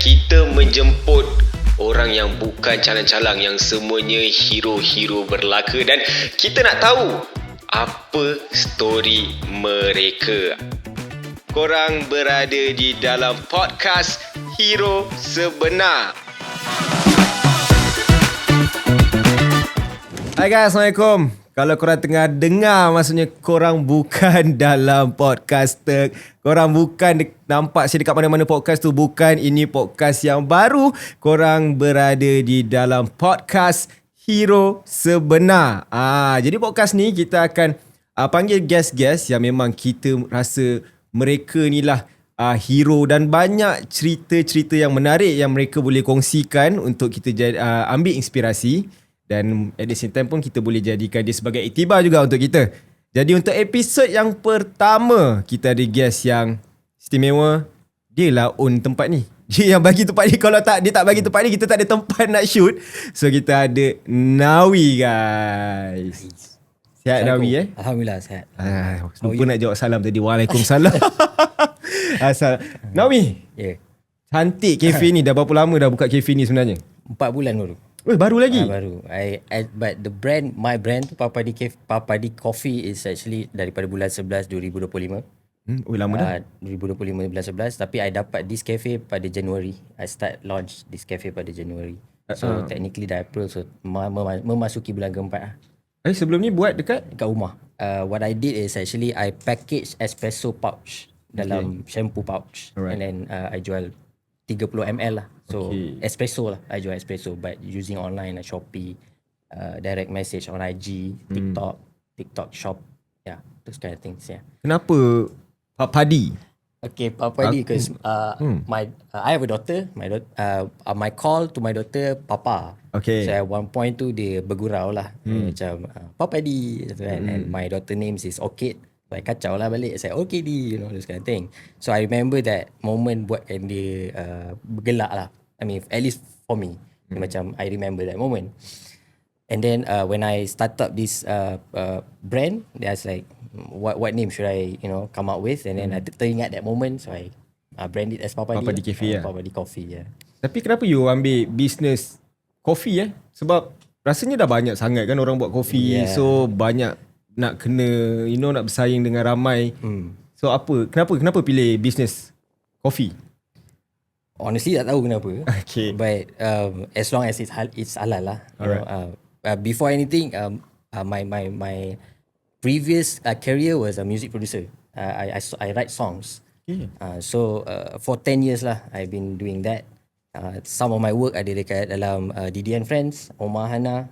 kita menjemput orang yang bukan calang-calang, yang semuanya hero-hero berlaka, dan kita nak tahu apa story mereka. Korang berada di dalam podcast Hero Sebenar. Hai guys, Assalamualaikum. Kalau korang tengah dengar, maksudnya korang bukan dalam podcast. Korang bukan nampak saya dekat mana-mana podcast tu. Bukan, ini podcast yang baru. Korang berada di dalam podcast Hero Sebenar. Jadi podcast ni kita akan panggil guest-guest yang memang kita rasa mereka ni lah hero, dan banyak cerita-cerita yang menarik yang mereka boleh kongsikan untuk kita ambil inspirasi. Dan at the same time pun kita boleh jadikan dia sebagai iktibar juga untuk kita. Jadi untuk episod yang pertama, kita ada guest yang istimewa. Dia lah own tempat ni. Dia yang bagi tempat ni. Kalau tak, dia tak bagi tempat ni, kita tak ada tempat nak shoot. So kita ada Nawi, guys. Sihat Nawi Alhamdulillah sihat. Lupa nak jawab salam tadi. Waalaikumsalam. Nawi, cantik kafe ni. Dah berapa lama dah buka kafe ni sebenarnya? 4 bulan baru. Baru lagi? Baru. But the brand, my brand tu Papa Di Coffee is actually daripada bulan 11 2025. Lama dah. 2025 bulan 11. Tapi I dapat this cafe pada Januari. I start launch this cafe pada Januari. So technically dah April. So memasuki bulan keempat lah. Sebelum ni buat dekat rumah. What I did is actually I package espresso pouch dalam shampoo pouch. And then I jual 30 ml lah. So espresso lah. I jual espresso but using online like Shopee, direct message on IG, TikTok shop. Yeah, those kind of things. Yeah. Kenapa Pak Padi? Okay, Pak Padi because I have a daughter. My call to my daughter Papa. Okay. So at one point tu dia bergurau lah. Macam Papa Padi kan. And my daughter names is Orchid. Like kacau lah balik. Saya okay di, this kind of thing. So I remember that moment buatkan dia bergelak lah. I mean at least for me. Macam I remember that moment. And then when I start up this brand, there's like what name should I come up with, and then I teringat that moment, so I brand it as Papa Di Cafe. Papa Di Coffee. Tapi kenapa you ambil business coffee Sebab rasanya dah banyak sangat kan orang buat kopi. So banyak nak kena nak bersaing dengan ramai. So kenapa pilih business coffee? Honestly tak tahu kenapa. Okay. But as long as it's halal lah. Before anything, my previous career was a music producer. I write songs. So for 10 years lah I've been doing that. Some of my work ada dekat dalam Didi and Friends, Omar Hana,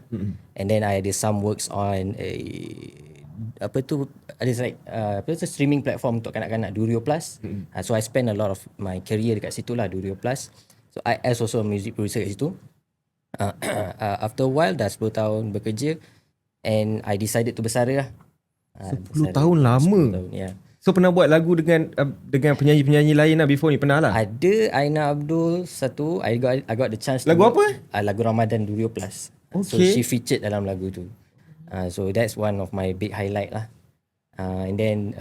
and then I ada some works on streaming platform untuk kanak-kanak, Durio Plus. So I spend a lot of my career dekat situ lah, Durio Plus. So I as also a music producer kat situ. After a while, dah 10 tahun bekerja, and I decided to bersara lah. 10 tahun lama. 10 tahun, yeah. So pernah buat lagu dengan penyanyi-penyanyi lain lah before ni, pernah lah? Ada Aina Abdul satu. I got the chance. Lagu apa? Lagu Ramadan Durio Plus. So she featured dalam lagu tu. So that's one of my big highlight lah. And then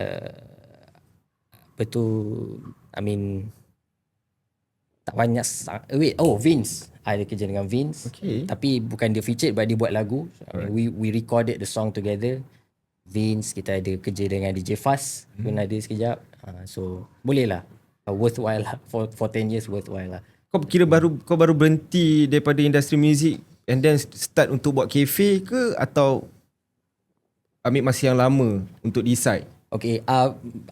tak banyak. Vince. I ada kerja dengan Vince. Tapi bukan dia featured, but dia buat lagu. We recorded the song together. Vince, kita ada kerja dengan DJ Fast pun ada sekejap. So boleh lah, worthwhile lah. For 10 years worthwhile lah. Kau baru berhenti daripada industri muzik and then start untuk buat kafe ke, atau ambil masa yang lama untuk decide? Okay,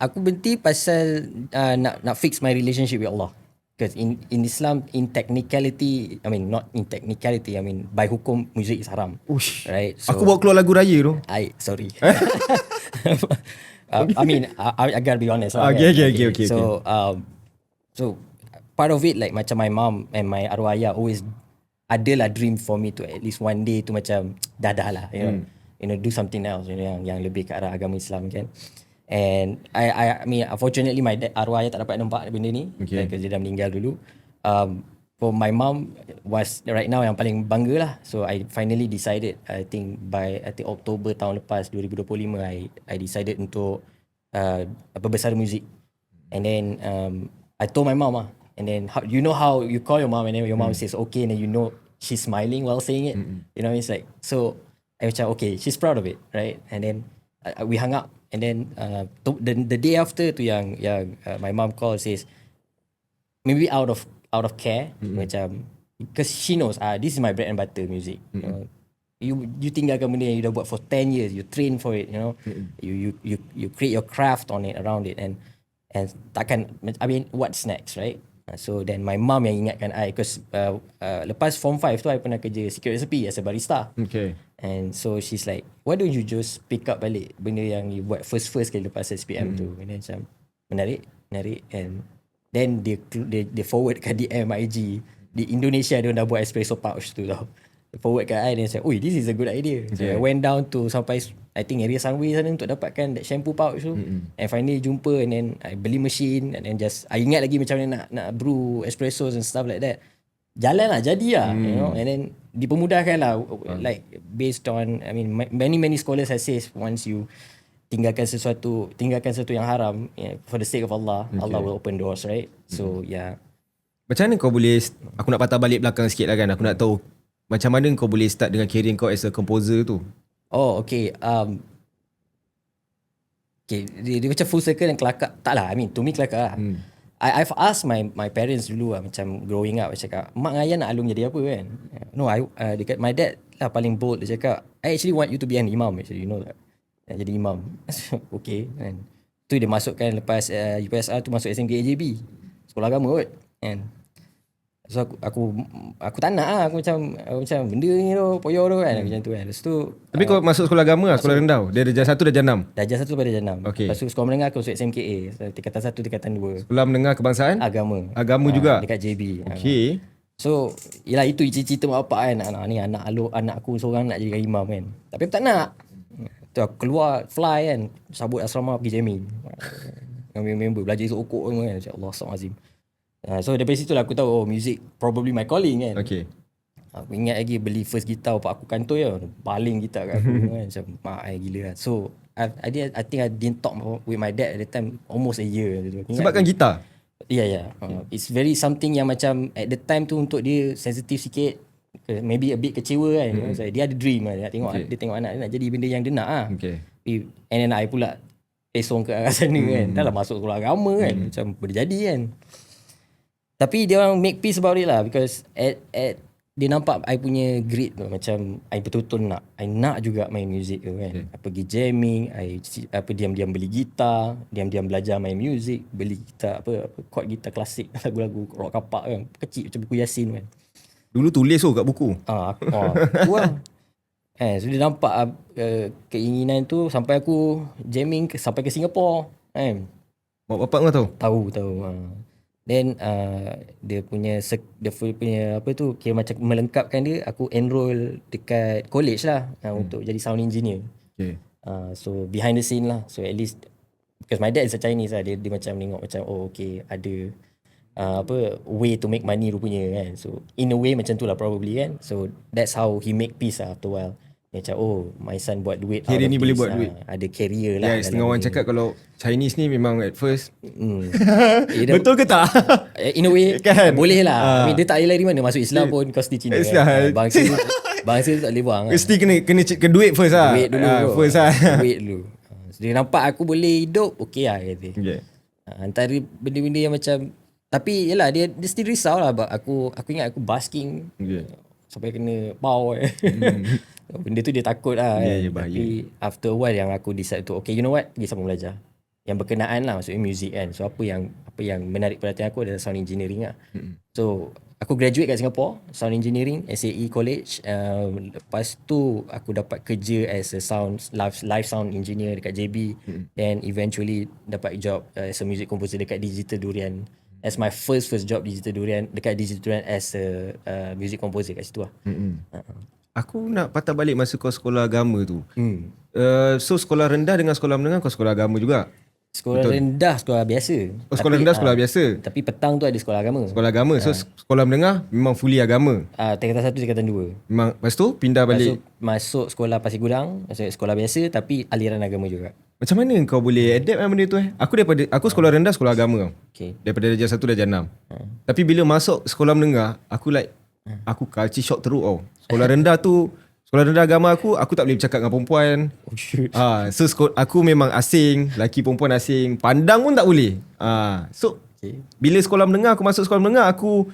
aku berhenti pasal nak fix my relationship with Allah. Because in Islam, not in technicality, by hukum music is haram. Right? So, aku bawa keluar lagu raya tu. Sorry. I gotta be honest. Okay. So part of it, like macam my mom and my arwah ayah always adalah dream for me to at least one day to macam dah lah, do something else, yang lebih ke arah agama Islam kan. And I mean, unfortunately my dad, arwah ayah tak dapat nampak benda ni because dia dah meninggal dulu. For my mom was right now yang paling bangga lah. So I finally decided, I think Oktober tahun lepas 2025, I decided untuk berbesar muzik. And then I told my mom And then how you call your mom and then your mom says okay, and then you know she's smiling while saying it. You know, it's like, so I macam okay, she's proud of it, right? And then we hung up, and then the day after tu yang my mom called, says maybe out of care, macam because she knows this is my bread and butter music. You know, you tinggalkan benda yang you dah buat for 10 years, you train for it, you know, you create your craft on it, around it, and takkan, I mean, what's next, right? So then my mom yang ingatkan I, because lepas form 5 tu I pernah kerja secret recipe as a barista. Okay. And so she's like, why don't you just pick up balik benda yang you buat first kali lepas SPM tu. And then macam menarik, and then they forward kat DM IG di Indonesia, dia dah buat espresso pouch tu tau. Forward kat I, and say, oi, this is a good idea. So I went down to sampai I think area Sunway sana untuk dapatkan that shampoo pouch tu. And finally jumpa, and then I beli machine, and then just I ingat lagi macam mana nak brew espressos and stuff like that. Jalan lah, jadi lah, you know. And then dipermudahkan lah, like based on, I mean, many scholars have says once you tinggalkan sesuatu yang haram, for the sake of Allah, Allah will open doors, right? So yeah. Macam mana kau boleh, aku nak patah balik belakang sikit lah kan, aku nak tahu macam mana kau boleh start dengan career kau as a composer tu? Oh, okay. Okay, dia macam full circle dan kelakar. Tak lah, I mean, to me kelakar lah. I've asked my parents dulu lah, macam growing up, cakap, mak dengan ayah nak Alung jadi apa kan? No, dekat my dad lah paling bold, dia cakap, I actually want you to be an imam, actually, you know that. Nak jadi imam. Okay, kan. Tu dia masukkan lepas UPSR tu, masuk SMK AJB, sekolah agama kot. And so aku tak nak lah, aku macam benda ni tu, poyo tu kan, macam tu kan. Lepas tu, tapi kau masuk sekolah agama lah, sekolah rendah. Dia darjah 1, darjah 6. Darjah 1 pada darjah 6. Okay. Lepas tu sekolah menengah aku masuk SMKA, tingkatan 1, tingkatan 2. Sekolah menengah kebangsaan? Agama juga? Dekat JB. Okay. So, yelah, itu cita-cita mak bapak kan. Anak aku seorang nak jadi imam kan. Tapi aku tak nak. Tu aku keluar, fly kan, sabut asrama pergi jamming. Dengan member, belajar esok okok semua kan. Allah Astagfirullahaladzim. So dari situ lah aku tahu, music probably my calling kan. Okay. Aku ingat lagi beli first gitar bapak aku kantoi lah, baling gitar kat aku kan. Macam mak I gila lah. So I think I didn't talk with my dad at the time almost a year. Sebabkan gitar? Yeah. It's very something yang macam at the time tu untuk dia sensitif sikit, maybe a bit kecewa kan. Dia ada dream lah, dia tengok anak dia nak jadi benda yang dia nak lah. Okay. And then I pula pesong ke arah sana kan. Dah lah masuk sekolah agama kan, macam boleh jadi kan. Tapi dia orang make peace about it lah, because at dia nampak I punya grit tu, macam I betul-betul I nak juga main music tu kan. I pergi jamming, I diam-diam beli gitar, diam-diam belajar main music, beli gitar chord gitar klasik, lagu-lagu rock kapak kan, kecil macam buku Yasin kan. Dulu tulis kat buku. Tu lah. So dia nampak keinginan tu sampai aku jamming sampai ke Singapore kan. Mak bapak kau tahu? Tahu. Then dia punya apa tu, kira macam melengkapkan dia, aku enroll dekat college lah untuk jadi sound engineer. Okay. So behind the scene lah. So at least because my dad is a Chinese lah, dia macam tengok macam okay, ada way to make money rupanya kan. So in a way macam tu lah probably kan. So that's how he make peace lah after a while. Dia macam my son buat duit, kira ni boleh buat duit. Ada career lah. Setengah orang cakap kalau Chinese ni memang at first betul ke tak? In a way kan? Boleh lah. I mean, dia tak boleh lari mana, masuk Islam pun kau mesti Cina kan? Bangsa tu tak boleh buang. Mesti kena duit first lah. Duit dulu first lah. Duit dulu. So, dia nampak aku boleh hidup, okay lah kata. Antara benda-benda yang macam, tapi yelah, dia still risau lah. Aku ingat aku basking sampai kena pau. Benda tu dia takut lah. Tapi after a while yang aku decide tu, okay, you know what, pergi sambung belajar yang berkenaan lah, maksudnya music kan. So apa yang menarik perhatian aku adalah sound engineering lah. So aku graduate kat Singapore, sound engineering, SAE College. Lepas tu aku dapat kerja as a live sound engineer dekat JB. Then eventually dapat job as a music composer dekat Digital Durian. As my first job Digital Durian, dekat Digital Durian as a music composer kat situ lah. Aku nak patah balik masa kau sekolah agama tu. So sekolah rendah dengan sekolah menengah kau sekolah agama juga? Sekolah rendah, sekolah biasa. Oh, sekolah rendah, sekolah biasa. Tapi petang tu ada sekolah agama. Sekolah agama. So sekolah menengah memang fully agama. Tingkatan 1, tingkatan 2. Memang lepas tu pindah balik. Masuk sekolah Pasir Gudang, masuk sekolah biasa tapi aliran agama juga. Macam mana kau boleh adapt benda tu Aku sekolah rendah, sekolah agama tau. Okay. Daripada darjah 1 darjah 6. Tapi bila masuk sekolah menengah, aku aku culture shock teruk tau. Sekolah rendah tu, sekolah rendah agama aku tak boleh bercakap dengan perempuan. Oh shit. So aku memang asing, lelaki perempuan asing, pandang pun tak boleh. So bila sekolah menengah, aku masuk sekolah menengah, aku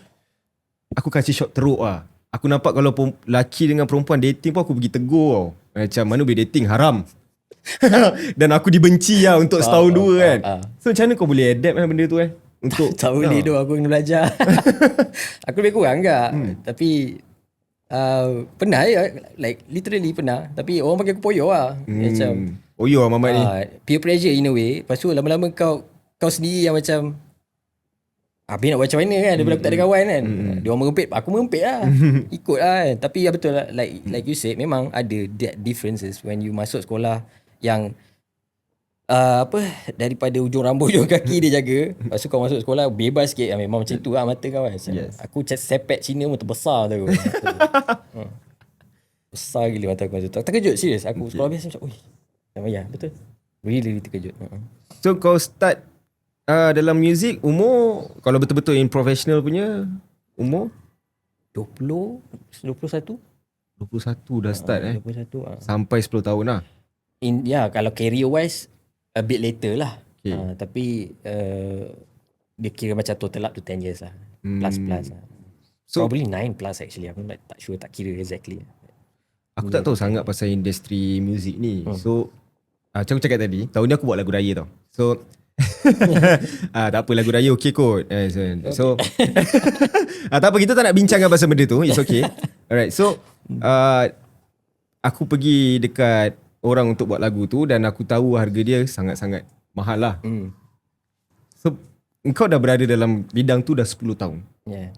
culture shock teruk lah. Aku nampak kalau lelaki dengan perempuan dating pun aku pergi tegur tau. Macam mana boleh dating, haram. Dan aku dibenci lah untuk setahun dua kan. So macam mana kau boleh adapt benda tu untuk tak boleh tu, aku kena belajar. Aku lebih kurang enggak. Tapi pernah like literally pernah. Tapi orang panggil aku poyo lah. Macam poyo lah Mamat ni. Peer pressure in a way. Lepas tu lama-lama kau sendiri yang macam habis nak buat macam mana kan. Daripada aku tak ada kawan kan. Dia orang merempit, aku merempit lah. Ikut lah kan. Tapi ya betul lah, like you said, memang ada differences when you masuk sekolah yang daripada ujung rambut hujung kaki dia jaga. Lepas tu kau masuk sekolah bebas sikit. Memang macam tu lah mata kau kan. Aku sepet Cina pun terbesar tu. Besar gila mata aku masa tu. Terkejut serius. Aku sekolah biasa macam ya betul. Really terkejut. So kau start dalam music umur, kalau betul-betul in professional punya umur 21 dah start 21 sampai 10 tahun lah. Kalau career wise a bit later lah. Tapi dia kira macam total up to 10 years lah. Plus lah. So, probably 9 plus actually. Aku tak sure, tak kira exactly. Aku tak tahu sangat pasal industri muzik ni. So macam aku cakap tadi, tahun ni aku buat lagu raya tau. So tak apa, lagu raya okey kot. So tak apa, kita tak nak bincangkan pasal benda tu. It's okay. Alright, so aku pergi dekat orang untuk buat lagu tu dan aku tahu harga dia sangat-sangat mahal lah. So engkau dah berada dalam bidang tu dah 10 tahun.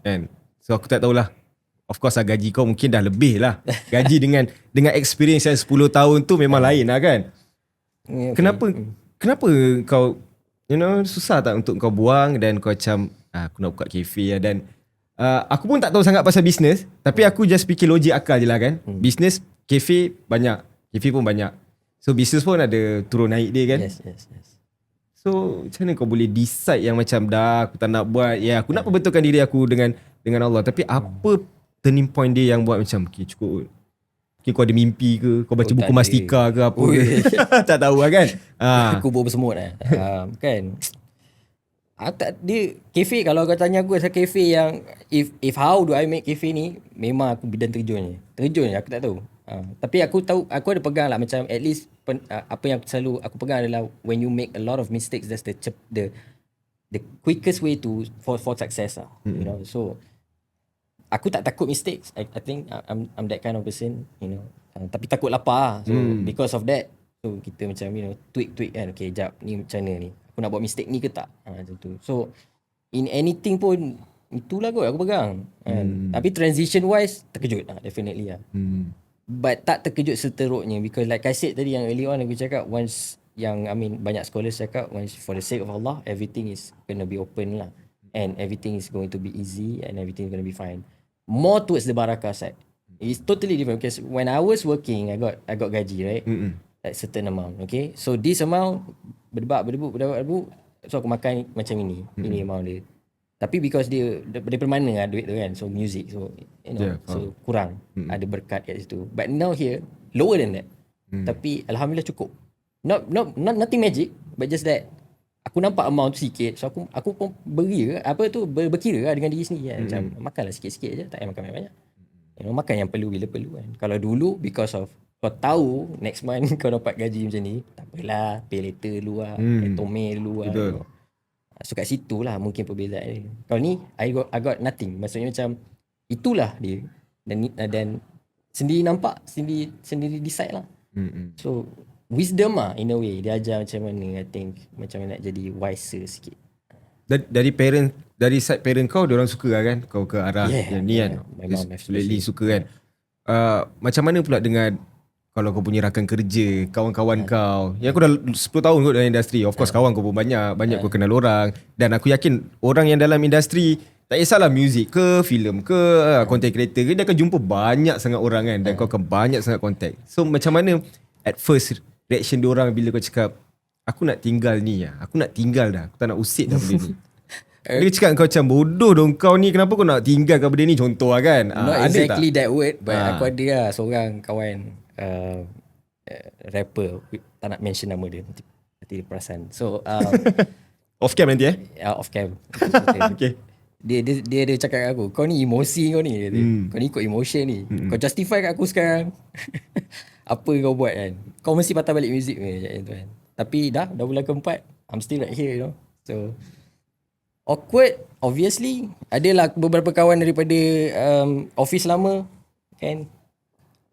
Kan? So aku tak tahulah. Of course lah, gaji kau mungkin dah lebih lah. Gaji dengan experience yang 10 tahun tu memang lain lah kan. Kenapa kau susah tak untuk kau buang dan kau macam aku nak buka kafe lah. Dan aku pun tak tahu sangat pasal bisnes, tapi aku just fikir logik akal je lah kan. Bisnes, kafe banyak, kafe pun banyak. So bisnes pun ada turun naik dia kan. Yes. So macam mana kau boleh decide yang macam dah aku tak nak buat, aku nak perbetulkan diri aku dengan Allah. Tapi apa turning point dia yang buat macam okay, cukup. Mungkin kau ada mimpi ke, kau baca buku Mastika ke apa ke. Tak tahu lah kan. Kubur bersemut lah. Kan. Dia kafe, kalau kau tanya aku pasal kafe yang if how do I make kafe ni, memang aku bidang terjun je, aku tak tahu. Tapi aku tahu, aku ada pegang lah macam at least apa yang selalu aku pegang adalah when you make a lot of mistakes, that's the quickest way for success lah. You know, so aku tak takut mistakes. I think I'm that kind of person, you know. Tapi takut lapar. So because of that, so kita macam tweak kan. Okay, jap ni macam mana ni? Aku nak buat mistake ni ke tak? Macam tu. So in anything pun itulah kot aku pegang. Tapi transition wise terkejut definitely lah. But tak terkejut seteruknya because like I said tadi yang early on aku cakap, once yang banyak scholars cakap, once for the sake of Allah, everything is gonna be open lah. And everything is going to be easy and everything is going to be fine. More towards the barakah side. It's totally different because when I was working, I got gaji, right? Like certain amount, okay? So this amount berdebu. So aku makan macam ini. Ini amount dia. Tapi because dia permana lah duit tu kan. So music, so so kurang. Ada berkat kat situ. But now here, lower than that. Tapi alhamdulillah cukup. Not nothing magic, but just that aku nampak amount tu sikit, so aku pun berkira lah dengan diri sendiri kan. Macam makanlah sikit-sikit je, tak payah makan banyak-banyak. Makan yang perlu bila perlu kan. Kalau dulu because of kau tahu next month kau dapat gaji macam ni, tak apalah, pay later dulu lah, tome dulu lah. So kat situ lah mungkin perbezaan dia. Kalau ni I got nothing. Maksudnya macam itulah dia. Dan sendiri nampak, sendiri decide lah. So wisdom lah in a way. Dia ajar macam mana, I think, macam mana nak jadi wiser sikit. Dari side parent kau, diorang suka lah kan kau ke arah yang ni kan. My mom absolutely suka kan. Macam mana pula dengan kalau kau punya rakan kerja, kawan-kawan kau. Yang kau dah 10 tahun kot dalam industri. Of course kawan kau pun banyak kau kenal orang. Dan aku yakin orang yang dalam industri, tak kisahlah muzik ke, filem ke, content creator ke, dia akan jumpa banyak sangat orang kan. Dan kau akan banyak sangat contact. So macam mana at first reaction diorang bila kau cakap, aku nak tinggal ni lah. Aku nak tinggal dah. Aku tak nak usik dah benda ni. Dia cakap kau macam bodoh dong kau ni, kenapa kau nak tinggalkan benda ni, contoh lah kan. Not exactly that word, but aku ada lah seorang kawan rapper, tak nak mention nama dia, nanti dia perasan. So Off cam nanti off cam. Okay. Dia cakap kat aku, kau ni emosi kau ni, dia kata. Kau ni ikut emotion ni. Kau justify kat aku sekarang. Apa kau buat kan, kau mesti patah balik muzik ni macam tu kan. Tapi dah bulan keempat, I'm still right here, you know. So awkward, obviously. Adalah beberapa kawan daripada office lama kan.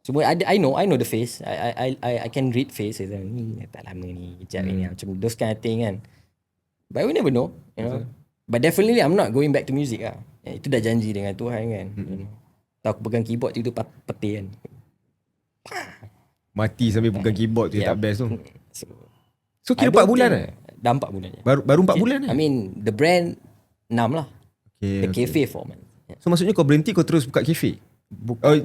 Semua ada, I know the face. I can read face. Ni tak lama ni, kejap ni, macam those kind of thing kan. But we never know, you know. But definitely I'm not going back to music lah. Itu dah janji dengan Tuhan kan. Tahu aku pegang keyboard tu peti kan. Mati sambil pegang keyboard tu, tak best tu. So I kira 4 don't bulan think- Dah 4 bulan je. Baru 4 bulan I mean the brand 6 lah. The Okay. cafe 4 months. So maksudnya kau berhenti, kau terus buka kafe?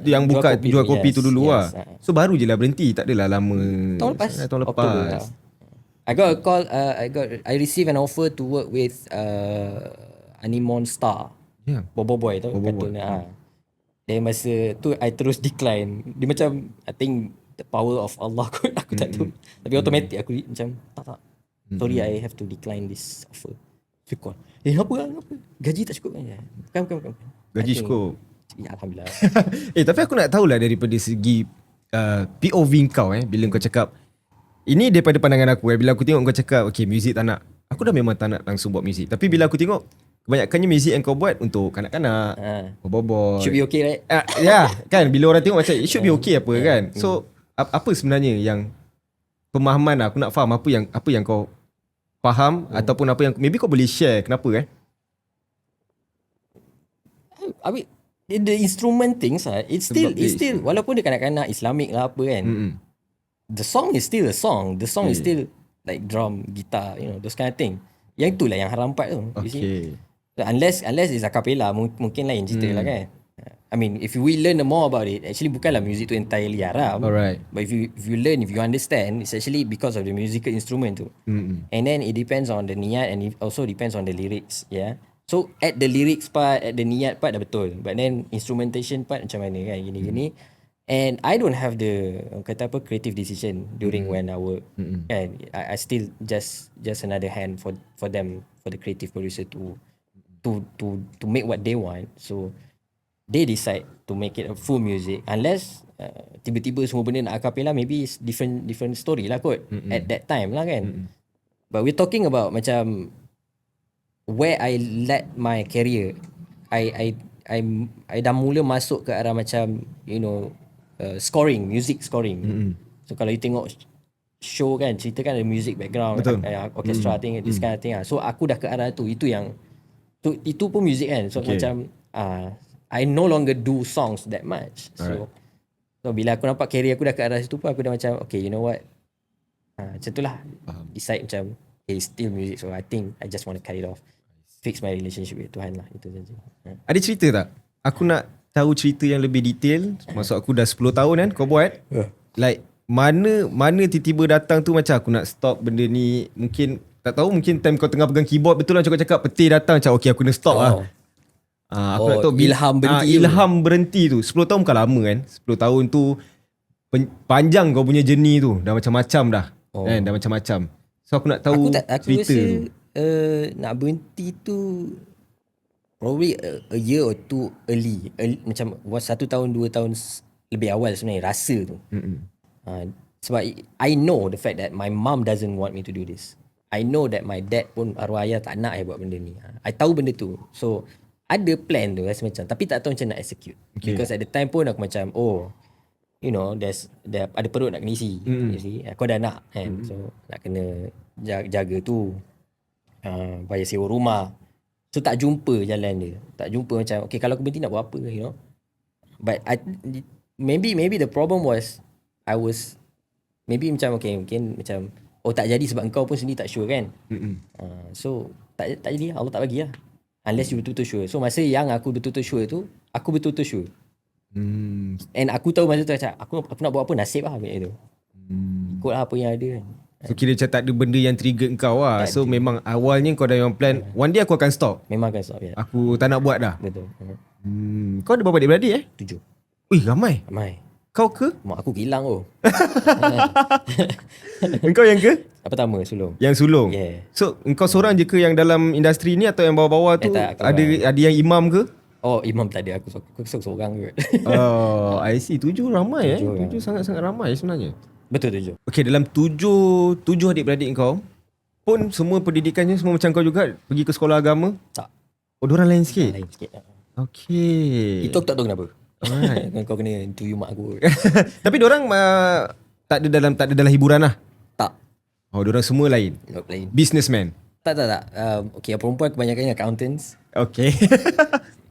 Yang buka jual kopi tu dulu lah. So baru je lah berhenti, tak adalah lama. Tahun lepas. Tahun Oktober lepas. lah. I got a call, I received an offer to work with Animon Star. Ya. Bobo Boy tau, kartun lah. Then masa tu I terus decline. Dia macam, I think the power of Allah kot, aku tak tahu. Tapi automatic aku macam tak. Sorry, I have to decline this offer. Dia call, apa? Gaji tak cukup kan? Bukan. Gaji I think- cukup. Ya, Alhamdulillah. Tapi aku nak tahulah daripada segi POV kau bila kau cakap, ini daripada pandangan aku bila aku tengok kau cakap okay, muzik tak nak. Aku dah memang tak nak langsung buat muzik. Tapi bila aku tengok kebanyakannya muzik yang kau buat untuk kanak-kanak, bobo. Should be okay, right? Ya, kan bila orang tengok macam it should be okay apa kan. So apa sebenarnya yang pemahaman aku nak faham apa yang kau faham ataupun apa yang maybe kau boleh share kenapa I mean, the instrument things it's still walaupun dia kanak-kanak Islamic lah apa kan. The song is still a song. The song is still like drum, guitar, you know, those kind of thing. Yang itulah yang haram part tu. You see? Okay. So, unless it's a cappella, mungkin lain cerita lah kan. I mean, if we learn more about it, actually bukanlah music tu entirely haram. Alright. But if you learn, if you understand, it's actually because of the musical instrument tu. And then it depends on the niat and it also depends on the lyrics, yeah. So at the lyrics part, at the niat part dah betul. But then instrumentation part macam mana kan, gini-gini. And I don't have the kata apa creative decision during when I work. Kan, I still just another hand for them, for the creative producer to make what they want. So they decide to make it a full music unless tiba-tiba semua benda nak acapella, maybe it's different story lah kot at that time lah kan. But we're talking about macam where I led my career. I dah mula masuk ke arah macam you know scoring, music scoring. So kalau you tengok show kan, cerita kan ada music background, orchestra thing, this kind of thing lah. So aku dah ke arah tu. Itu pun music kan. So macam I no longer do songs that much. So bila aku nampak career aku dah ke arah situ pun, aku dah macam okay, you know what, macam tu lah. Decide macam okay, still music. So I think I just want to cut it off, fix my relationship with Tuhan lah. Itu saja. Ada cerita tak? Aku nak tahu cerita yang lebih detail. Maksud aku dah 10 tahun kan kau buat. Like mana tiba-tiba datang tu macam aku nak stop benda ni. Mungkin tak tahu, mungkin time kau tengah pegang keyboard betul lah, cakap petir datang macam okay, aku kena stop lah. Aku nak tahu ilham berhenti tu. ilham berhenti tu. 10 tahun bukan lama kan. 10 tahun tu panjang kau punya journey tu. Dah macam-macam dah. Kan, dah macam-macam. So aku nak tahu Aku cerita rasa tu. nak berhenti tu probably a year or two early. Macam 1 tahun 2 tahun lebih awal sebenarnya rasa tu. Sebab I know the fact that my mom doesn't want me to do this. I know that my dad pun, arwah ayah tak nak I buat benda ni. I tahu benda tu. So ada plan tu rasa macam, tapi tak tahu macam nak execute. Because at the time pun aku macam you know, ada perut nak kena isi. You see, aku ada anak kan. So nak kena jaga tu, bayar sewa rumah. So tak jumpa jalan dia. Tak jumpa macam okay, kalau aku berhenti nak buat apa, you know. But maybe the problem was I was maybe macam okay, mungkin macam tak jadi sebab engkau pun sendiri tak sure kan. So tak jadi, Allah tak bagi lah. Unless you betul-betul sure. So masa yang aku betul-betul sure tu, aku betul-betul sure. And aku tahu masa tu macam aku nak buat apa, nasib lah benda tu. Ikut lah apa yang ada kan. So kira macam tak ada benda yang trigger kau lah. So memang awalnya kau dah yang plan, one day aku akan stop. Memang akan stop ya. Aku tak nak buat dah. Betul. Kau ada berapa adik-beradik 7. Ui, ramai. Ramai. Kau ke? Mak aku hilang tu. Engkau yang ke? Pertama sulung. Yang sulung. Yeah. So engkau seorang je ke yang dalam industri ni atau yang bawah-bawah tu tak, aku ada yang imam ke? Oh, imam tak ada. Aku seorang kot. Oh, I see. 7 ramai 7 7 sangat-sangat ramai sebenarnya. Betul 7. Okay, dalam 7 adik-beradik kau pun semua pendidikannya semua macam kau juga, pergi ke sekolah agama? Tak. Oh, diorang lain sikit? Lain sikit. Okay. Itu aku tak tahu kenapa. Alright. Kau kena interview mak aku. Tapi diorang tak ada dalam hiburan lah? Tak. Oh, diorang semua lain? Lain. Businessman? Tak. Okay, perempuan kebanyakan accountants. Okay.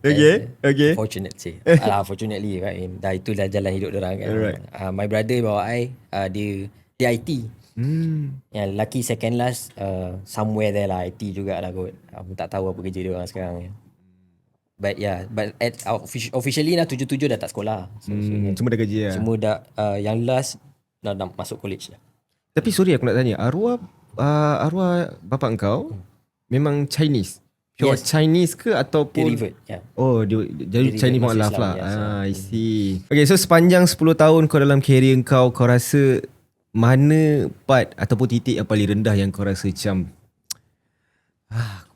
Okay. Fortunate sih. Fortunately right. Dah itu dah jalan hidup diorang kan. Alright. My brother bawa I, dia IT. Yang lucky second last somewhere there lah, IT jugalah kot. Aku tak tahu apa kerja dia orang sekarang ya. But officially dah 7 dah tak sekolah. So, semua dah kerja lah. semua dah yang last dah masuk college lah. Tapi sorry aku nak tanya, arwah bapa engkau memang Chinese? Pure Yes. Chinese ke ataupun Dia revert, ya. Oh, dia jadi Dia Chinese revert mualaf masuk lah. Islam, I see. Okay, so sepanjang 10 tahun kau dalam career kau rasa mana part ataupun titik yang paling rendah yang kau rasa macam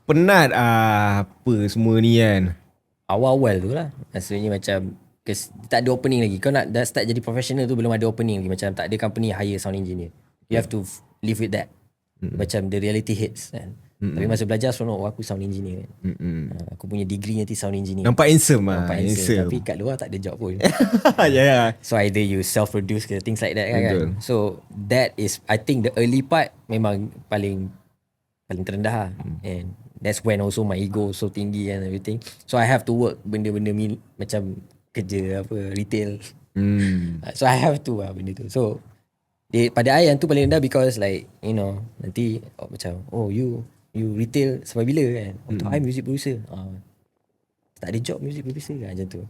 penat apa semua ni kan? Awal-awal tu lah. Maksudnya macam tak ada opening lagi. Kau nak dah start jadi professional tu belum ada opening lagi. Macam tak ada company hire sound engineer. You have to live with that. Macam the reality hits kan. Tapi masa belajar seronok, aku sound engineer kan. Aku punya degree nanti sound engineer. Nampak handsome lah. Nampak handsome. Tapi kat luar tak ada job pun. Yeah. So either you self-produce ke things like that kan. Betul. So that is, I think the early part memang paling terendah lah. And that's when also my ego so tinggi and everything. So I have to work benda-benda macam kerja apa retail. So I have to lah benda tu. So pada I yang tu paling rendah because like you know nanti macam you retail sampai bila kan. Untuk I music producer. Tak ada job music producer kan macam tu.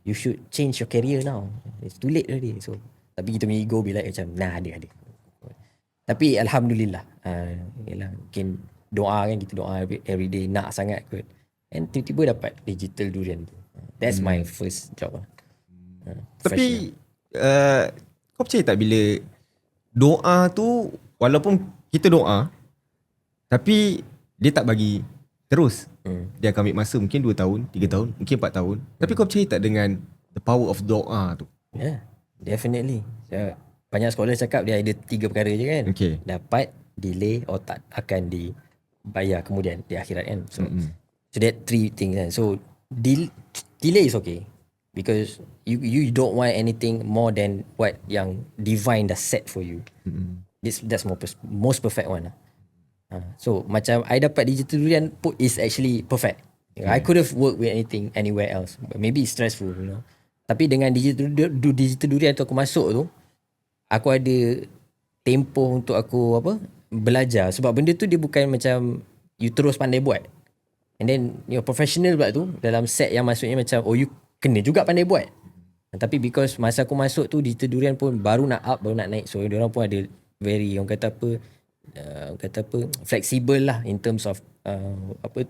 You should change your career now. It's too late already. So tapi kita punya ego be like macam ada. Tapi alhamdulillah yalah, mungkin doa kan, kita doa everyday nak sangat kot. And tiba-tiba dapat digital durian tu. That's my first job lah. Tapi kau percaya tak bila doa tu walaupun kita doa tapi dia tak bagi terus. Dia akan ambil masa mungkin 2 tahun, 3 tahun, mungkin 4 tahun. Tapi kau percaya tak dengan the power of doa tu? Yeah, definitely. Banyak scholar cakap dia ada 3 perkara je kan. Okay. Dapat, delay, or tak akan dibayar kemudian di akhirat kan. So that 3 things kan. So delay is okay because you don't want anything more than what yang divine dah set for you. That's most perfect one lah. So macam I dapat digital durian pun is actually perfect. I could have worked with anything anywhere else, but maybe it's stressful, you know. Tapi dengan digital durian tu aku masuk tu, aku ada tempoh untuk aku belajar. Sebab benda tu dia bukan macam you terus pandai buat. And then you professional pula tu dalam set yang maksudnya macam you kena juga pandai buat. Tapi because masa aku masuk tu digital durian pun baru nak naik. So diorang pun ada very flexible lah in terms of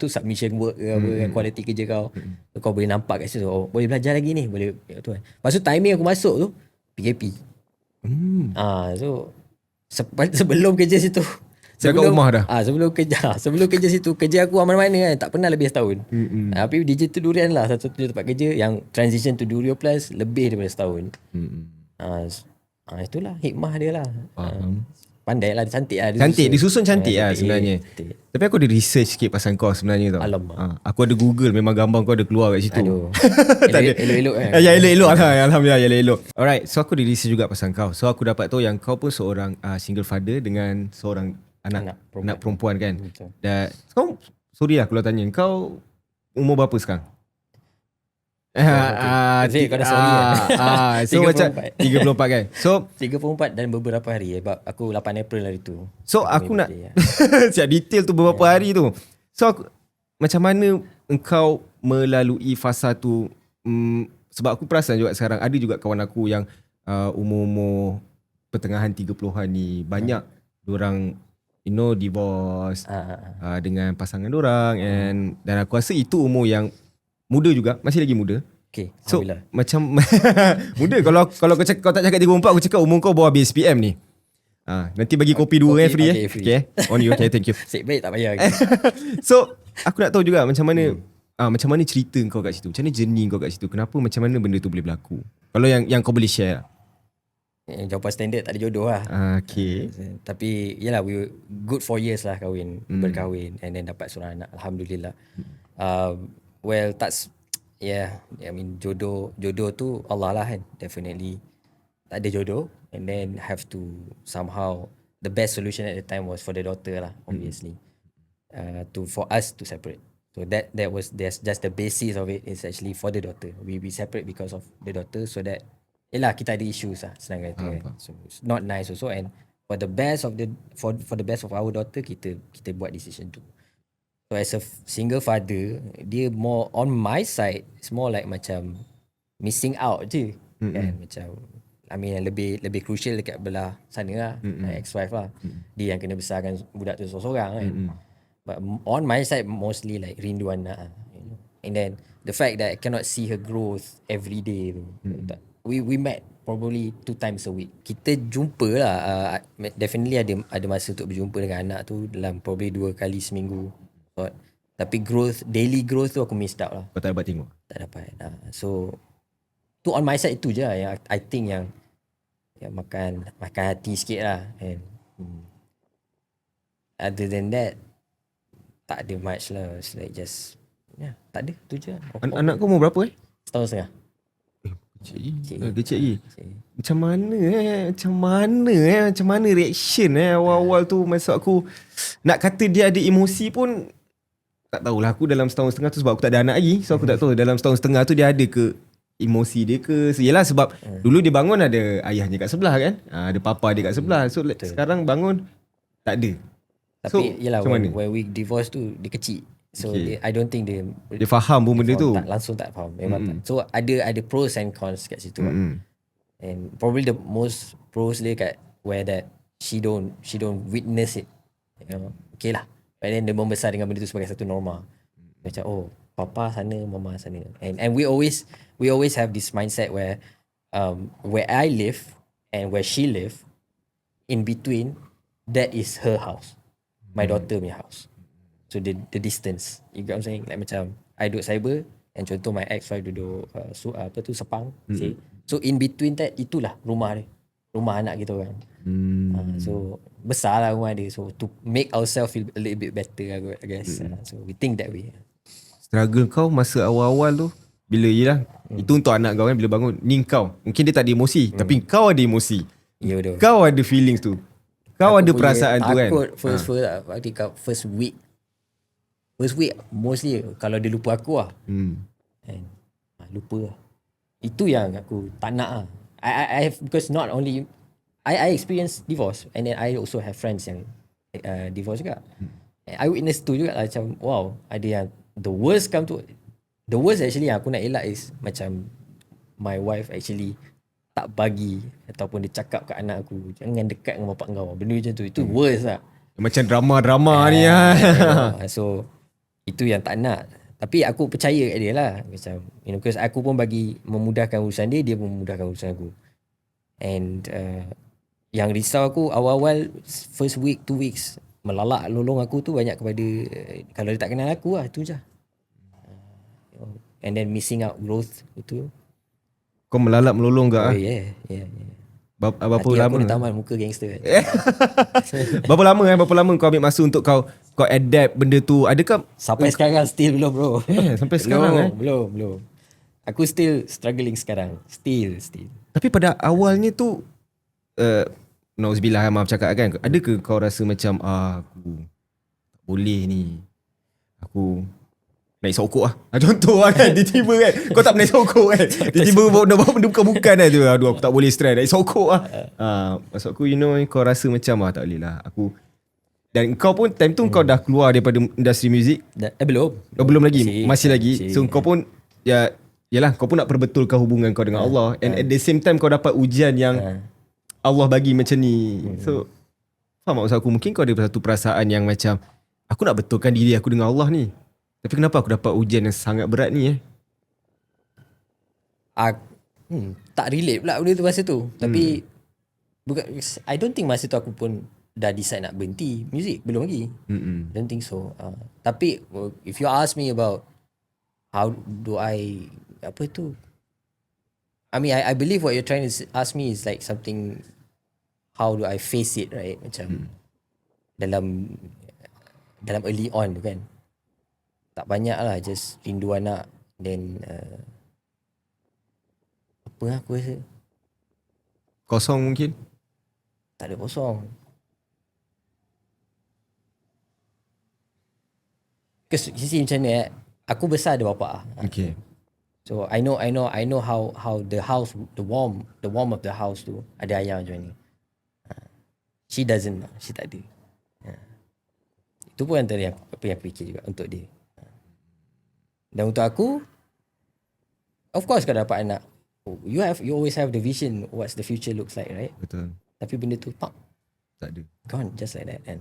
submission work ke apa kan, quality kerja kau. Kau boleh nampak kat situ boleh belajar lagi ni, boleh tu kan. Lepas tu timing aku masuk tu PKP. So sebelum kerja situ Sebelum rumah dah. Sebelum kerja situ kerja aku mana-mana kan, tak pernah lebih setahun. Tapi digital durian lah satu-satunya tempat kerja yang transition to Durio Plus lebih daripada setahun. Itulah hikmah dia lah. Pandai lah, cantik lah. Disusun cantik lah sebenarnya. Cantik. Tapi aku ada research sikit pasal kau sebenarnya tau. Alamak. Aku ada Google, memang gambar kau ada keluar kat situ. Aduh. Tak ada. Elok-elok kan. Ya, elok-elok lah. Alhamdulillah, elok-elok. Alright, so aku ada research juga pasal kau. So aku dapat tahu yang kau pun seorang single father dengan seorang anak perempuan kan. Betul. Dan kau, sorry lah kalau tanya, kau umur berapa sekarang? Zee, kau dah sorry kan? So macam 34 kan. So 34 dan beberapa hari sebab aku 8 April hari tu. So aku nak birthday, siap detail tu beberapa hari tu. So aku, macam mana engkau melalui fasa tu? Sebab aku perasan juga sekarang ada juga kawan aku yang umur-umur pertengahan 30-an ni banyak diorang divorce dengan pasangan diorang dan aku rasa itu umur yang muda juga, masih lagi muda. Okay, So Alhamdulillah. macam muda kalau kau tak cakap 34, aku cakap umur kau bawah BSPM ni. Nanti bagi kopi dua free okay, free. Okay. On you. Okay, thank you. Sik baik tak payah lagi. So aku nak tahu juga macam mana macam mana cerita kau kat situ. Macam mana journey kau kat situ. Kenapa macam mana benda tu boleh berlaku? Kalau yang kau boleh share lah. Jawapan standard tak ada jodoh lah. Okay. Tapi yalah, we good 4 years lah berkahwin and then dapat seorang anak, alhamdulillah. Well, that's I mean jodoh tu Allah lah kan. Definitely tak ada jodoh, and then have to somehow, the best solution at the time was for the daughter lah, obviously. For us to separate. So that's just the basis of it, is actually for the daughter. We separate because of the daughter, so that yelah kita ada issues lah, senang kata kan. So it's not nice also, and for the best of our daughter, kita buat decision tu. So as a single father, dia more on my side, it's more like macam missing out je kan. Macam I mean lebih crucial dekat belah sana lah, ex-wife lah. Dia yang kena besarkan budak tu seorang-seorang kan. But on my side, mostly like rindu anak, and then the fact that I cannot see her growth every day tu. We met probably 2 times a week. Kita jumpa lah, definitely ada masa untuk berjumpa dengan anak tu dalam probably 2 kali seminggu. Tapi daily growth tu aku missed out lah. Kau tak dapat tengok? Tak dapat. So tu on my side, itu je lah yang I think yang makan hati sikit lah. And other than that, tak ada much lah. It's like just tak ada, tu je. Anak kau umur berapa Setahun setengah. Kecil lagi. Macam mana reaction awal-awal tu. Masa aku nak kata dia ada emosi pun tak tahulah. Aku dalam setahun setengah tu, sebab aku tak ada anak lagi, so aku tak tahu dalam setahun setengah tu dia ada ke emosi dia ke. Yelah, sebab dulu dia bangun ada ayahnya kat sebelah kan, ada papa dia kat sebelah. So sekarang bangun tak ada. Tapi yelah, when we divorce tu dia kecil. So I don't think dia faham pun benda tu. Langsung tak faham. Memang tak. So ada pros and cons kat situ. And probably the most pros dia kat where that she don't witness it. Okay lah. But then dia membesar dengan benda tu sebagai satu norma. Macam papa sana, mama sana. And we always have this mindset where I live and where she live, in between, that is her house. My daughter punya house. So the distance, you get what I'm saying? Like macam I duduk cyber, and contoh my ex-wife duduk Sepang. So in between that, itulah rumah dia, rumah anak kita kan. So besar lah rumah dia. So to make ourselves feel a little bit better, I guess. So we think that way. Struggle kau masa awal-awal tu, bila itu untuk anak kau kan, bila bangun ni kau, mungkin dia tak ada emosi, tapi kau ada emosi. Kau ada feelings tu, kau ada perasaan tu kan. Takut first week mostly kalau dia lupa aku lah. Lupa lah. Itu yang aku tak nak lah. I have, because not only I experience divorce, and then I also have friends yang divorce juga. I witness tu juga lah, macam wow, ada yang the worst actually yang aku nak elak is macam my wife actually tak bagi, ataupun dia cakap kat anak aku, jangan dekat dengan bapak kau. Benda macam tu, itu worst lah. Macam drama-drama ni So itu yang tak nak. Tapi aku percaya kat dia lah, macam because aku pun bagi memudahkan urusan dia, dia pun memudahkan urusan aku. And yang risau aku awal-awal, first week 2 weeks, melalak lolong aku tu banyak kepada kalau dia tak kenal aku lah, tu je. And then missing out growth itu. Kau melalak melolong ke? Yeah. Berapa hati lama? Aku ni taman muka gangster. Berapa lama kau ambil masa untuk kau adapt benda tu? Adakah sampai sekarang still belum, bro? Sampai sekarang belum. Aku still struggling sekarang. Still. Tapi pada awalnya tu nauzubillah, maaf cakap kan, adakah kau rasa macam aku tak boleh ni, aku naik sokok lah. Contoh lah kan. Tiba-tiba kan. Kau tak pernah naik sokok kan. Tiba-tiba nak bawa benda bukan-bukan lah tu. Aduh aku tak boleh stress. Naik sokok lah. Maksud aku kau rasa macam tak boleh lah. Dan kau pun time tu kau dah keluar daripada industri muzik. Belum. Belum lagi. Masih lagi. So kau pun yalah kau pun nak perbetulkan hubungan kau dengan Allah. And at the same time kau dapat ujian yang Allah bagi macam ni. So faham tak maksud aku? Mungkin kau ada satu perasaan yang macam aku nak betulkan diri aku dengan Allah ni. Tapi kenapa aku dapat ujian yang sangat berat ni Tak relate pula benda tu masa tu. Tapi bukan, I don't think masa tu aku pun dah decide nak berhenti music. Belum lagi. Don't think so. Tapi if you ask me about how do I I mean I believe what you're trying to ask me is like something, how do I face it, right? Macam dalam early on tu kan, tak banyak lah, just rindu anak. Then apa aku rasa kosong mungkin. tak ada kosong. Kasi macam ni aku besar ada bapa. Okay. So I know how the house, the warmth of the house tu ada ayah macam ni. She doesn't know, she tak ada. Itu pun antara apa yang aku fikir juga untuk dia. Dan untuk aku, of course kau dapat anak, you always have the vision what's the future looks like, right? Betul. Tapi benda tu tak ada. gone just like that kan.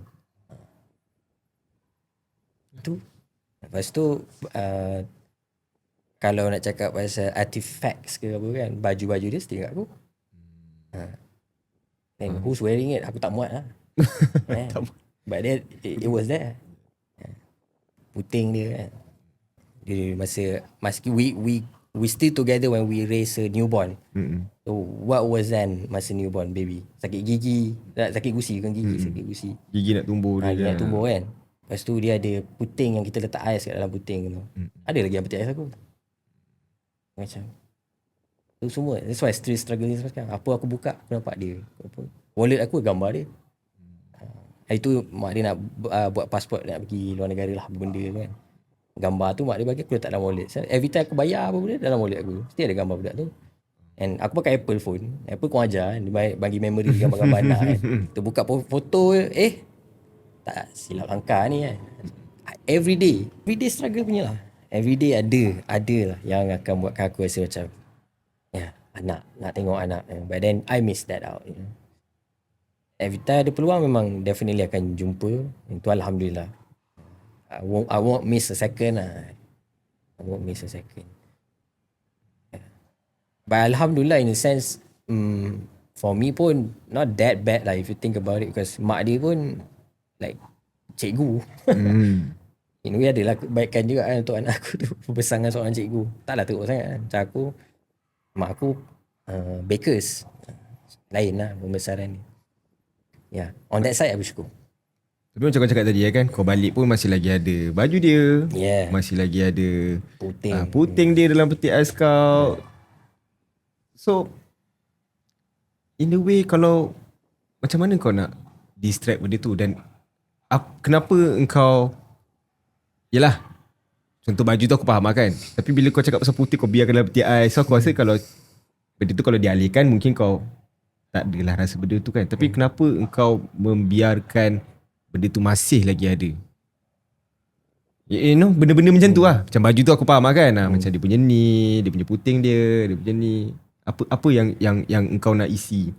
Itu. Lepas tu kalau nak cakap pasal artifacts ke apa kan, baju-baju dia still kat aku. And who's wearing it, aku tak muat lah. But then it was there. Puting dia kan. Dia masa we still together when we raise a newborn. So what was then masa newborn baby? Sakit gigi, sakit gusi bukan gigi, sakit gusi. Gigi nak tumbuh dia. Gigi nak tumbuh kan. Lepas tu dia ada puting yang kita letak ais kat dalam puting tu. Ada lagi yang petik ais aku. Macam tu semua. That's why still struggling sampai sekarang. Apa aku buka, aku nampak dia. Wallet aku gambar dia. Hari tu mak dia nak buat pasport, nak pergi luar negara lah benda tu kan. Gambar tu mak dia bagi aku letak dalam wallet. So, every time aku bayar apa benda dalam wallet aku, mesti ada gambar budak tu. And aku pakai Apple phone. Apple kau ajar, dia bagi memory gambar-gambar anak kan. Tu buka foto, tak silap langkah ni kan. Everyday struggle punya lah. Everyday ada lah yang akan buatkan aku rasa macam anak, nak tengok anak. But then I miss that out, you know. Every time ada peluang memang definitely akan jumpa. Itu alhamdulillah. I won't miss a second lah. I won't miss a second. But alhamdulillah in a sense, for me pun not that bad lah if you think about it, because mak dia pun like cikgu. In a way adalah kebaikan juga kan untuk anak aku tu berbesar dengan seorang cikgu. Taklah teruk sangat kan. Macam aku, mak aku bakers. Lain lah pembesaran ni. On that side aku bersyukur. Tapi macam kau cakap tadi kan, kau balik pun masih lagi ada baju dia. Masih lagi ada puting dia dalam peti ais kau. So in a way, kalau macam mana kau nak distract benda tu, dan kenapa engkau, yelah, contoh baju tu aku faham lah kan, tapi bila kau cakap pasal putih kau biarkan dalam peti ais, so aku rasa kalau benda tu kalau dialihkan mungkin kau tak adalah rasa benda tu kan. Tapi kenapa engkau membiarkan benda tu masih lagi ada? You know, benda-benda macam tu lah. Macam baju tu aku faham lah kan. Macam dia punya ni, dia punya puting dia punya ni. Apa yang engkau nak isi?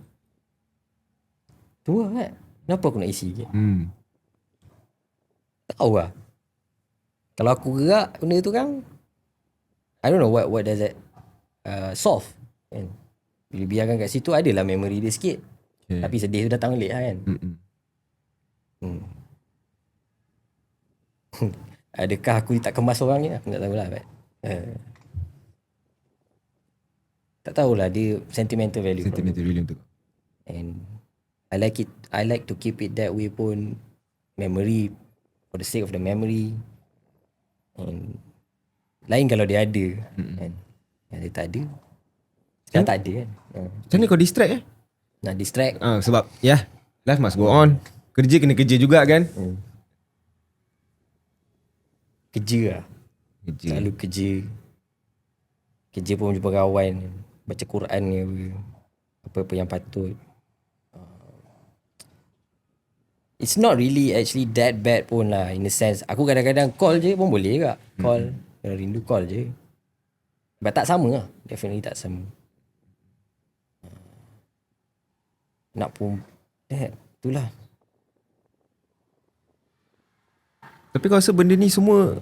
Tu lah kan. Kenapa aku nak isi je? Tak tahu lah. Kalau aku gerak benda tu kan, I don't know what does that solve kan. Bila biarkan kat situ adalah memory dia sikit. Tapi sedih tu datang balik lah kan. Adakah aku tak kemas orang ni? Aku tak tahulah. Tak tahulah, dia sentimental value. Sentimental value untuk. And I like to keep it that way pun. Memory, for the sake of the memory. And lain kalau dia ada kan. Dia tak ada. Sekarang tak ada kan. Macam mana kau distract Nak distract. Sebab life must go on. Kerja kena kerja juga kan. Kerja lah. Selalu kerja pun jumpa kawan, baca Quran ke apa-apa yang patut. It's not really actually that bad pun lah, in a sense. Aku kadang-kadang call je pun boleh juga. Call, kalau rindu call je. But tak sama lah, definitely tak sama. Nak pun itulah. Tapi kau rasa benda ni semua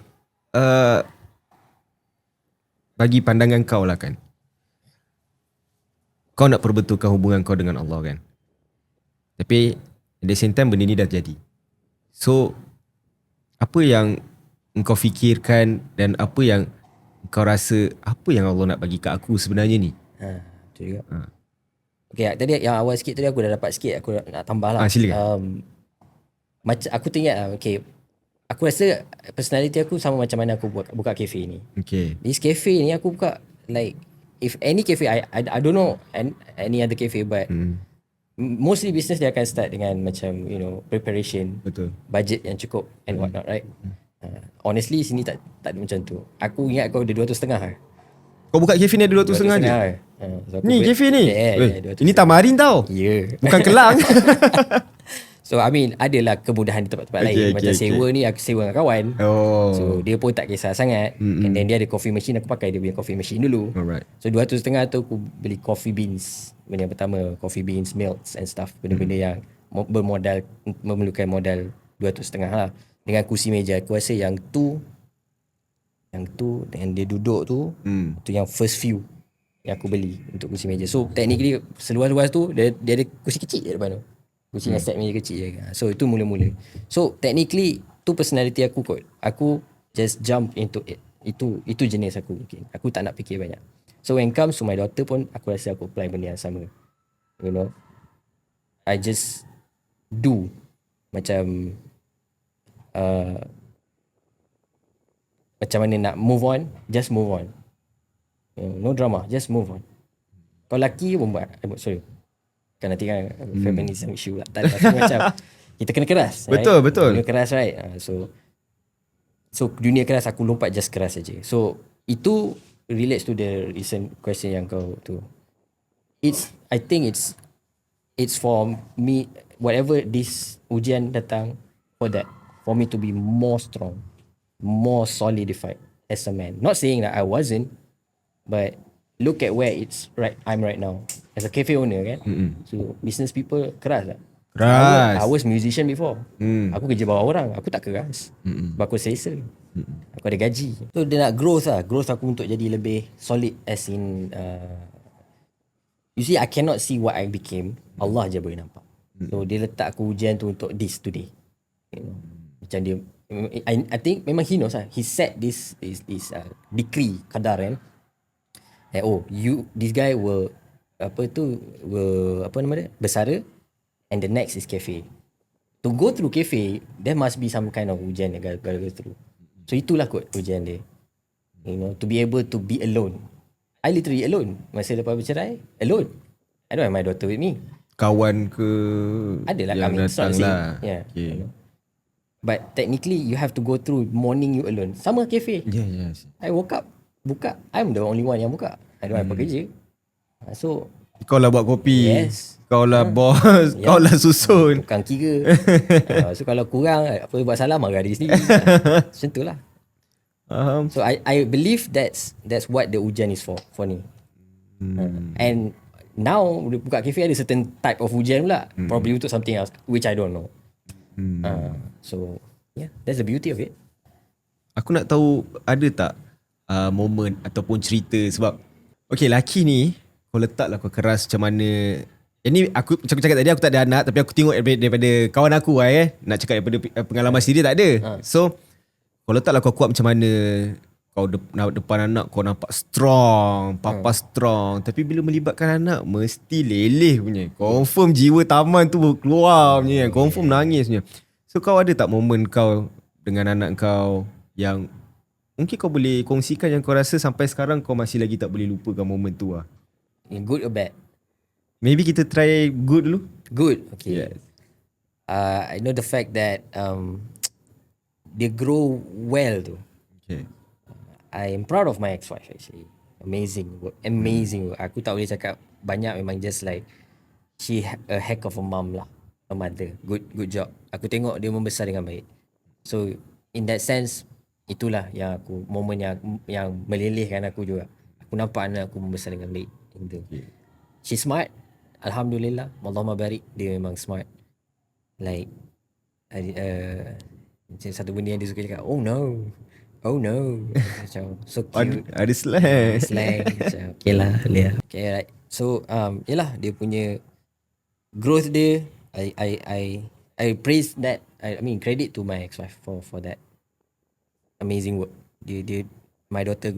bagi pandangan kau lah kan, kau nak perbetulkan hubungan kau dengan Allah kan, tapi at the same time benda ni dah jadi. So apa yang engkau fikirkan dan apa yang kau rasa, apa yang Allah nak bagi kat aku sebenarnya ni? Tu juga. Okay, tadi yang awal sikit tadi aku dah dapat sikit, aku nak tambah lah. Silakan. Macam aku teringat lah, okay, aku rasa personality aku sama macam mana aku buka cafe ni. Okay. This cafe ni aku buka like, if any cafe, I don't know any other cafe, but mostly business dia akan start dengan macam, you know, preparation, Betul. budget yang cukup and whatnot, right? Honestly sini tak ada macam tu. Aku ingat aku ada 250 Kau buka kafe ni ada 250 je? So Ni kafe ni? Ini 250. Tamarin tau. Ya. Bukan Kelang. So I mean, adalah kemudahan di tempat-tempat lain. Macam sewa ni, aku sewa dengan kawan. Oh. So dia pun tak kisah sangat. And then dia ada coffee machine, aku pakai dia punya coffee machine dulu. Alright. So 250 tu aku beli coffee beans. Benda yang pertama, coffee beans, milks and stuff. Benda-benda yang memerlukan modal 250 lah. Dengan kursi meja, aku rasa yang tu dengan dia duduk tu, tu yang first few yang aku beli untuk kursi meja. So technically seluas-luas tu dia ada kursi kecil je depan tu. Kursi dengan set meja kecil je. So itu mula-mula. So technically tu personality aku kot. Aku just jump into it. Itu jenis aku mungkin. Aku tak nak fikir banyak. So when comes to my daughter pun, aku rasa aku apply benda yang sama. You know, I just do macam macam mana nak move on, just move on. No drama, just move on. Kau lelaki pun buat, sorry, kan nanti kan feminism issue lah. Tak ada, macam kita kena keras. Betul, right? betul. Kena keras, right? So dunia keras, aku lompat just keras saja. So itu relates to the recent question yang kau tu. I think it's for me, whatever this ujian datang, for me to be more strong, more solidified as a man. Not saying that I wasn't, but look at where I'm right now as a cafe owner kan. So business people keras lah. Keras. I was musician before. Aku kerja bawah orang, aku tak keras. Aku selesa. Aku ada gaji. So dia nak growth lah. Growth aku untuk jadi lebih solid, as in you see, I cannot see what I became. Allah je boleh nampak. So dia letak aku ujian tu untuk this today. You know, macam dia, I think memang he knows lah. He set this decree, qadar kan. This guy will bersara, and the next is cafe. To go through cafe, there must be some kind of ujian that gotta go through. So itulah kot ujian dia. You know, to be able to be alone. I literally alone. Masa lepas bercerai, alone. I don't have my daughter with me. Kawan ke? Adalah yang kami. datang lah. Yeah. Okay. You know. But technically, you have to go through morning you alone. Sama cafe. Yeah. I woke up, buka. I'm the only one yang buka. I don't have pekerja. So Kau lah buat kopi. Yes. Kau lah bos. Kau lah susun. tukang kira. So kalau kurang, apa buat salah, marah diri sendiri. Macam tu lah. So I believe that's what the ujian is for ni. And now buka cafe ada certain type of ujian pula. Probably untuk something else which I don't know. So yeah, that's the beauty of it. Aku nak tahu ada tak moment ataupun cerita, sebab okay, laki ni kau letaklah kau keras macam mana. Ini aku cakap tadi aku tak ada anak, tapi aku tengok daripada kawan aku nak cakap daripada pengalaman sendiri tak ada. So kau letaklah kau kuat macam mana. Kau depan anak kau nampak strong, papa strong, tapi bila melibatkan anak mesti leleh punya. Confirm jiwa taman tu keluar punya, confirm nangis punya. So kau ada tak momen kau dengan anak kau yang mungkin kau boleh kongsikan, yang kau rasa sampai sekarang kau masih lagi tak boleh lupakan momen tu lah? Good or bad? Maybe kita try good dulu. Good. Okay. Yes. I know the fact that they grow well tu. Okay. I'm proud of my ex-wife actually. Amazing work. Aku tak boleh cakap banyak, memang just like she a heck of a mom lah. A mother. Good job. Aku tengok dia membesar dengan baik. So in that sense, itulah yang aku, momen yang melelehkan aku juga. Aku nampak anak aku membesar dengan baik. She's smart. Alhamdulillah. Allahumma barik. Dia memang smart. Like macam satu benda yang dia suka cakap, oh no. Macam so cute. Ada slang. Macam okay lah, boleh lah. Okay, right. So yelah, dia punya growth dia, I praise that. I mean credit to my ex-wife for that amazing work. Dia my daughter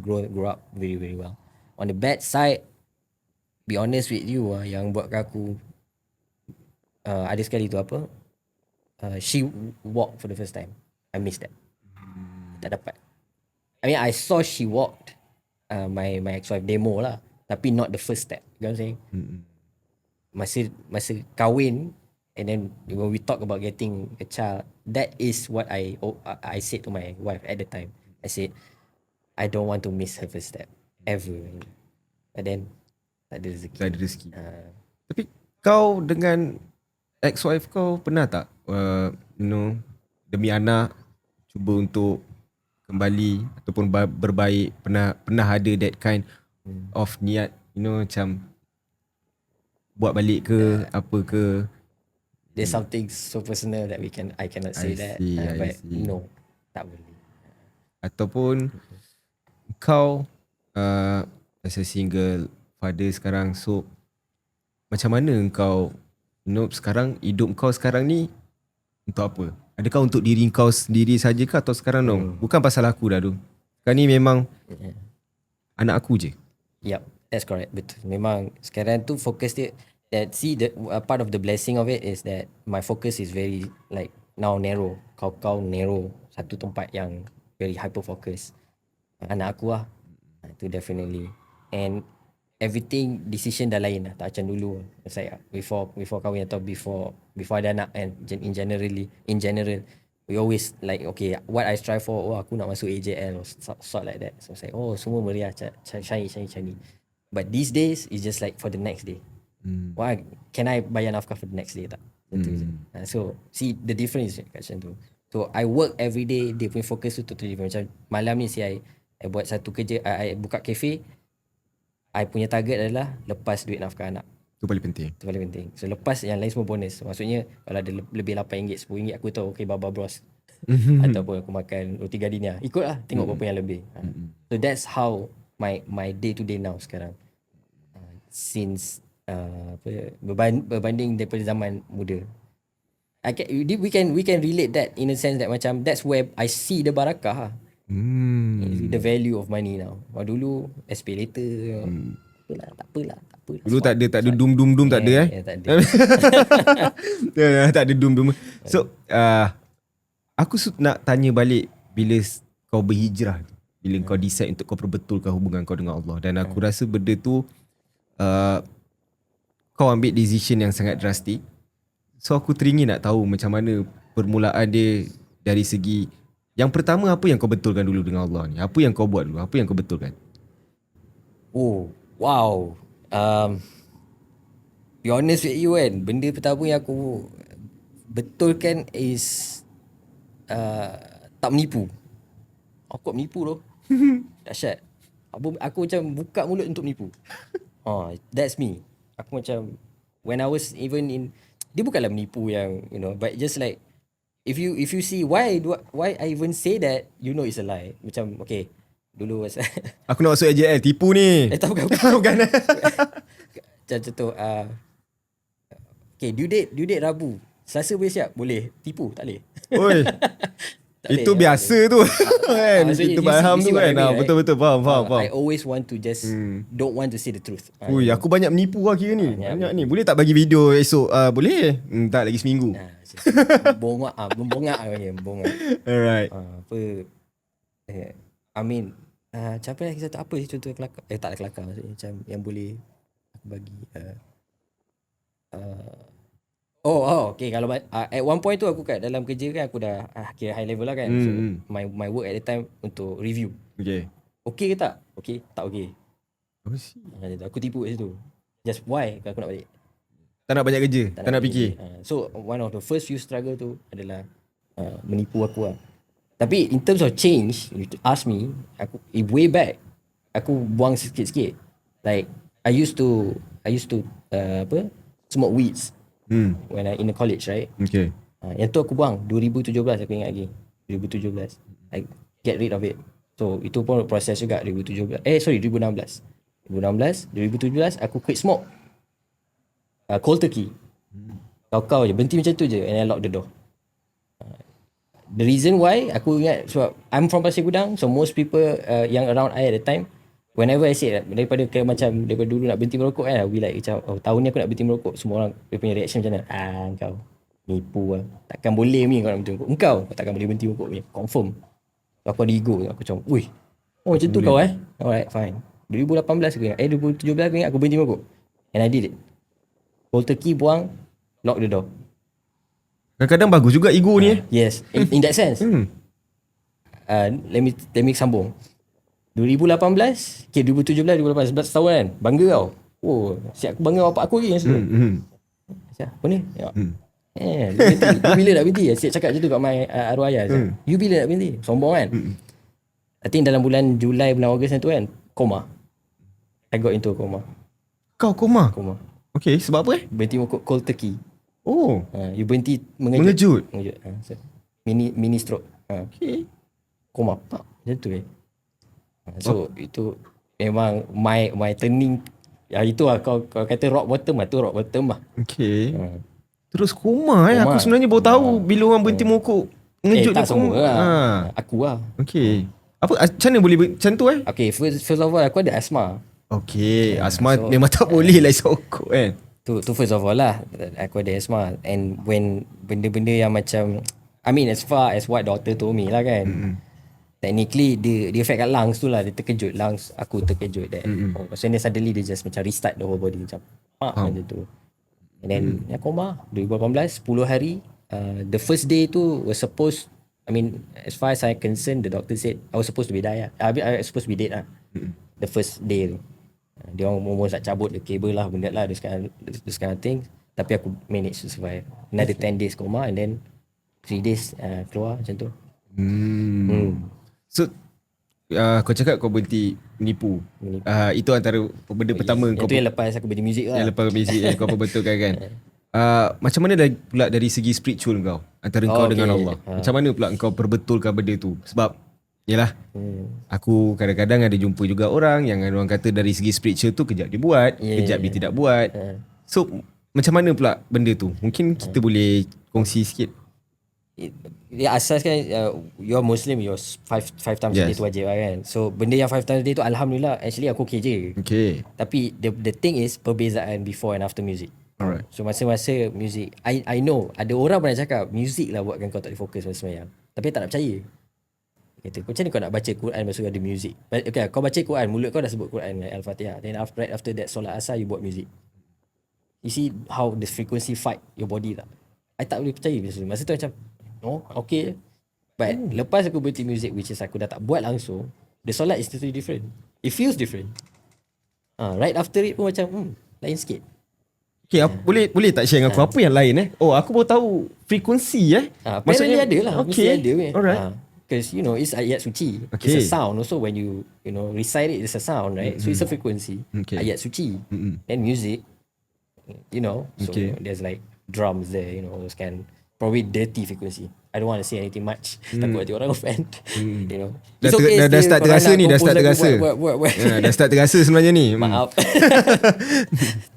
grow up very very well. On the bad side, be honest with you, yang buatkan aku ada sekali tu apa, she walked for the first time. I missed that. Tak dapat. I mean I saw she walked, my ex-wife demo lah, tapi not the first step. You know what I'm saying? Masa kahwin, and then when we talk about getting a child, that is what I said to my wife at the time. I said I don't want to miss her first step ever. But then tak ada rezeki. Tapi kau dengan ex-wife kau pernah tak demi anak cuba untuk kembali ataupun berbaik, pernah ada that kind of niat, macam buat balik ke apa ke? There's something so personal that I cannot say that. But no, tak boleh. Ataupun kau as a single father sekarang, so macam mana kau sekarang hidup kau sekarang ni untuk apa? Adakah untuk diri kau sendiri saja ke, atau sekarang bukan pasal aku dah tu. Sekarang ni memang anak aku je. Yep, that's correct. Betul. Memang sekarang tu fokus dia, that see the part of the blessing of it is that my focus is very like now narrow. Kau narrow satu tempat yang very hyper focus. Anak aku lah. Itu definitely. And everything decision dah lain lah. Tak macam dulu. It's like before kahwin atau before ada anak, and in general we always like, okay, what I strive for, aku nak masuk AJL or sort like that. So it's like, semua meriah, cari. But these days it's just like for the next day. Why can I bayar nafkah for the next day tak? So see the difference kat macam tu. So I work every day, dia punya fokus tu totally different. Macam malam ni I buat satu kerja, I buka cafe. I punya target adalah lepas duit nafkah anak. Itu paling penting. So lepas yang lain semua bonus. Maksudnya kalau ada lebih RM8, RM10, aku tahu okay, Baba Bros. Ataupun aku makan roti gardenia, ikutlah, tengok berapa yang lebih. So that's how my day to day now sekarang. Since berbanding daripada zaman muda. We can relate that in a sense that macam that's where I see the barakah. The value of money now. Dulu SP later. Tak apalah. Dulu tak ada dum tak ada tak ada. Tak ada dum. So aku nak tanya balik, bila kau berhijrah, bila kau decide untuk kau perbetulkan hubungan kau dengan Allah, dan aku rasa benda tu kau ambil decision yang sangat drastik. So aku teringin nak tahu macam mana permulaan dia dari segi yang pertama, apa yang kau betulkan dulu dengan Allah ni? Apa yang kau buat dulu? Apa yang kau betulkan? Oh, wow. Be honest with you kan, benda pertama yang aku betulkan is tak menipu. Aku menipu tu. Dahsyat. Aku macam buka mulut untuk menipu. That's me. Aku macam when I was even in, dia bukanlah menipu yang but just like if you see why I even say that, it's a lie. Macam okay, dulu aku nak masuk AJL, tipu ni. Tak bukan. Bukan. Macam tu. Okay, due date Rabu. Selasa boleh siap? Boleh. Tipu? Tak boleh. Oi. Itu biasa tu. Kan? Itu faham tu kan. Betul-betul faham. I always want to just don't want to say the truth. Ui, aku banyak menipu lah kira ni. Banyak ni. Boleh tak bagi video esok? Boleh? Tak, lagi seminggu. Membongak. Alright. I mean, macam lagi satu, apa contoh kelakar? Tak kelakar maksudnya, macam yang boleh aku bagi. Okay. Kalau at one point tu aku kat dalam kerja kan, aku dah kira high level lah kan. So my work at the time untuk review. Okay ke tak? Okay, tak okay. Aku tipu kat situ. Just why aku nak balik? Tak nak banyak kerja, tak nak fikir. So one of the first few struggle tu adalah menipu aku lah. Tapi in terms of change, you ask me, aku way back, aku buang sikit-sikit. Like I used to smoke weeds when I in the college, right? Okay. Yang tu aku buang 2017, aku ingat lagi. 2017. I get rid of it. So itu pun proses juga 2016. 2017 aku quit smoke. Cold turkey. Kau je, berhenti macam tu je, and I lock the door. The reason why aku ingat sebab I'm from Pasir Gudang, so most people yang around I at the time, whenever I say daripada dulu nak berhenti merokok kan, we like macam tahun ni aku nak berhenti merokok, semua orang dia punya reaction macam mana? Kau nipu lah. Takkan boleh ni kau nak berhenti merokok. Kau takkan boleh berhenti merokok ni. Confirm. So, aku ada ego. Aku macam, macam tu kau Alright, fine. 2018 aku ingat. 2017 aku ingat aku berhenti merokok. And I did it. Cold turkey buang, lock the door. Kadang-kadang bagus juga ego ni. Yes, in that sense. Let me sambung. 2018, 2017, 2018, 11 tahun kan. Bangga kau. Siap aku bangga bapak aku lagi yang sebelum. Apa ni? You bila nak berhenti? Siap cakap macam tu kat my arwah ayah. You bila nak berhenti? Sombong kan? I think dalam bulan Julai, bulan Ogos tu kan, koma. I got into a coma. Kau koma? Koma. Okay, sebab apa Berhenti merokok cold turkey. You berhenti mengejut. So, mini stroke. Okay. Koma. Macam tu So itu memang my turning. Itu lah kau kata rock bottom lah. Tu rock bottom lah. Okay. Terus koma. Aku sebenarnya baru tahu bila orang berhenti merokok mengejut tak dia koma. semua lah. Aku lah. Okay. Macam mana boleh macam tu Okay, first of all aku ada asma. Okay, asma memang tak boleh lah sokok kan. Tu first of all lah, aku ada asma. And when benda-benda yang macam, I mean as far as what doctor told me lah kan, technically dia affect kat lungs tu lah. Dia terkejut lungs, aku terkejut that. So then suddenly dia just macam restart the whole body macam macam tu. And then koma 2018 10 hari. The first day tu was supposed, I mean as far as I concerned, the doctor said I was supposed to be die lah. I was supposed to be dead lah. The first day tu dia orang almost nak cabut the cable lah, benda lah, this kind of thing. Tapi aku manage to survive. Another 10 days coma, and then 3 days keluar macam tu. So kau cakap kau berhenti menipu. Itu antara benda pertama kau. Itu yang lepas aku berhenti muzik lah. Yang lepas muzik yang kau perbetulkan kan. Macam mana pula dari segi spiritual kau antara kau dengan Allah? Macam mana pula kau perbetulkan benda tu? Sebab yelah, aku kadang-kadang ada jumpa juga orang yang orang kata dari segi spiritual tu kejap dia buat, kejap dia tidak buat. So macam mana pula benda tu? Mungkin kita boleh kongsi sikit. Dia asas kan, you're Muslim, you're 5 times a day tu wajib kan. So benda yang 5 times a day tu alhamdulillah actually aku okay je. Okay. Tapi the thing is perbezaan before and after music. Alright. So masa-masa music, I know ada orang pernah cakap music lah buatkan kau tak boleh fokus masa sembahyang. Tapi tak nak percaya. Kata, macam mana kau nak baca Quran masa ada music? Okay, kau baca Quran, mulut kau dah sebut Quran, like Al-Fatihah. Then right after that, solat asar, you buat music. You see how the frequency fight your body tak? I tak boleh percaya masa tu macam, okay. But lepas aku berhenti music, which is aku dah tak buat langsung, the solat is totally different. It feels different. Right after it pun macam, lain sikit. Okay, boleh tak share dengan aku apa yang lain aku baru tahu frekuensi Maksudnya ada lah. Okay. Mesti ada Alright. Because it's ayat suci. Okay. It's a sound also when you recite it, it's a sound, right? So it's a frequency. Okay. Ayat suci. Then music, so there's like drums there, those kind, probably dirty frequency. I don't want to say anything much. Takut nanti orang offend. It's okay. Dah start terasa ni, dah start terasa. Dah start terasa sebenarnya ni. Maaf.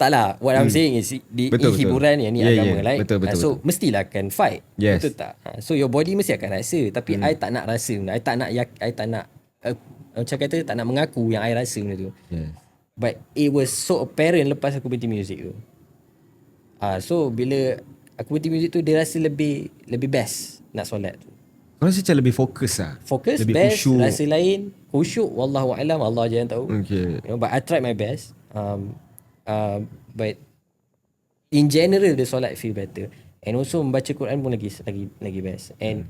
Tak lah. What I'm saying is Betul. hiburan yang ni agama lah. Betul. So mestilah akan fight. Yes. Betul tak? So your body mesti akan rasa. Tapi I tak nak rasa. I tak nak macam kata tak nak mengaku yang I rasa benda tu. Yes. But it was so apparent lepas aku berhenti music tu. So bila aku berhenti music tu, dia rasa lebih best nak solat tu. Kau rasa macam lebih fokus lah? Fokus, lebih best, khusyuk. rasa lain. Khusyuk, wallahualam, Allah je yang tahu. Okay. But I tried my best. But in general the solat feel better. And also membaca Quran pun lagi best. And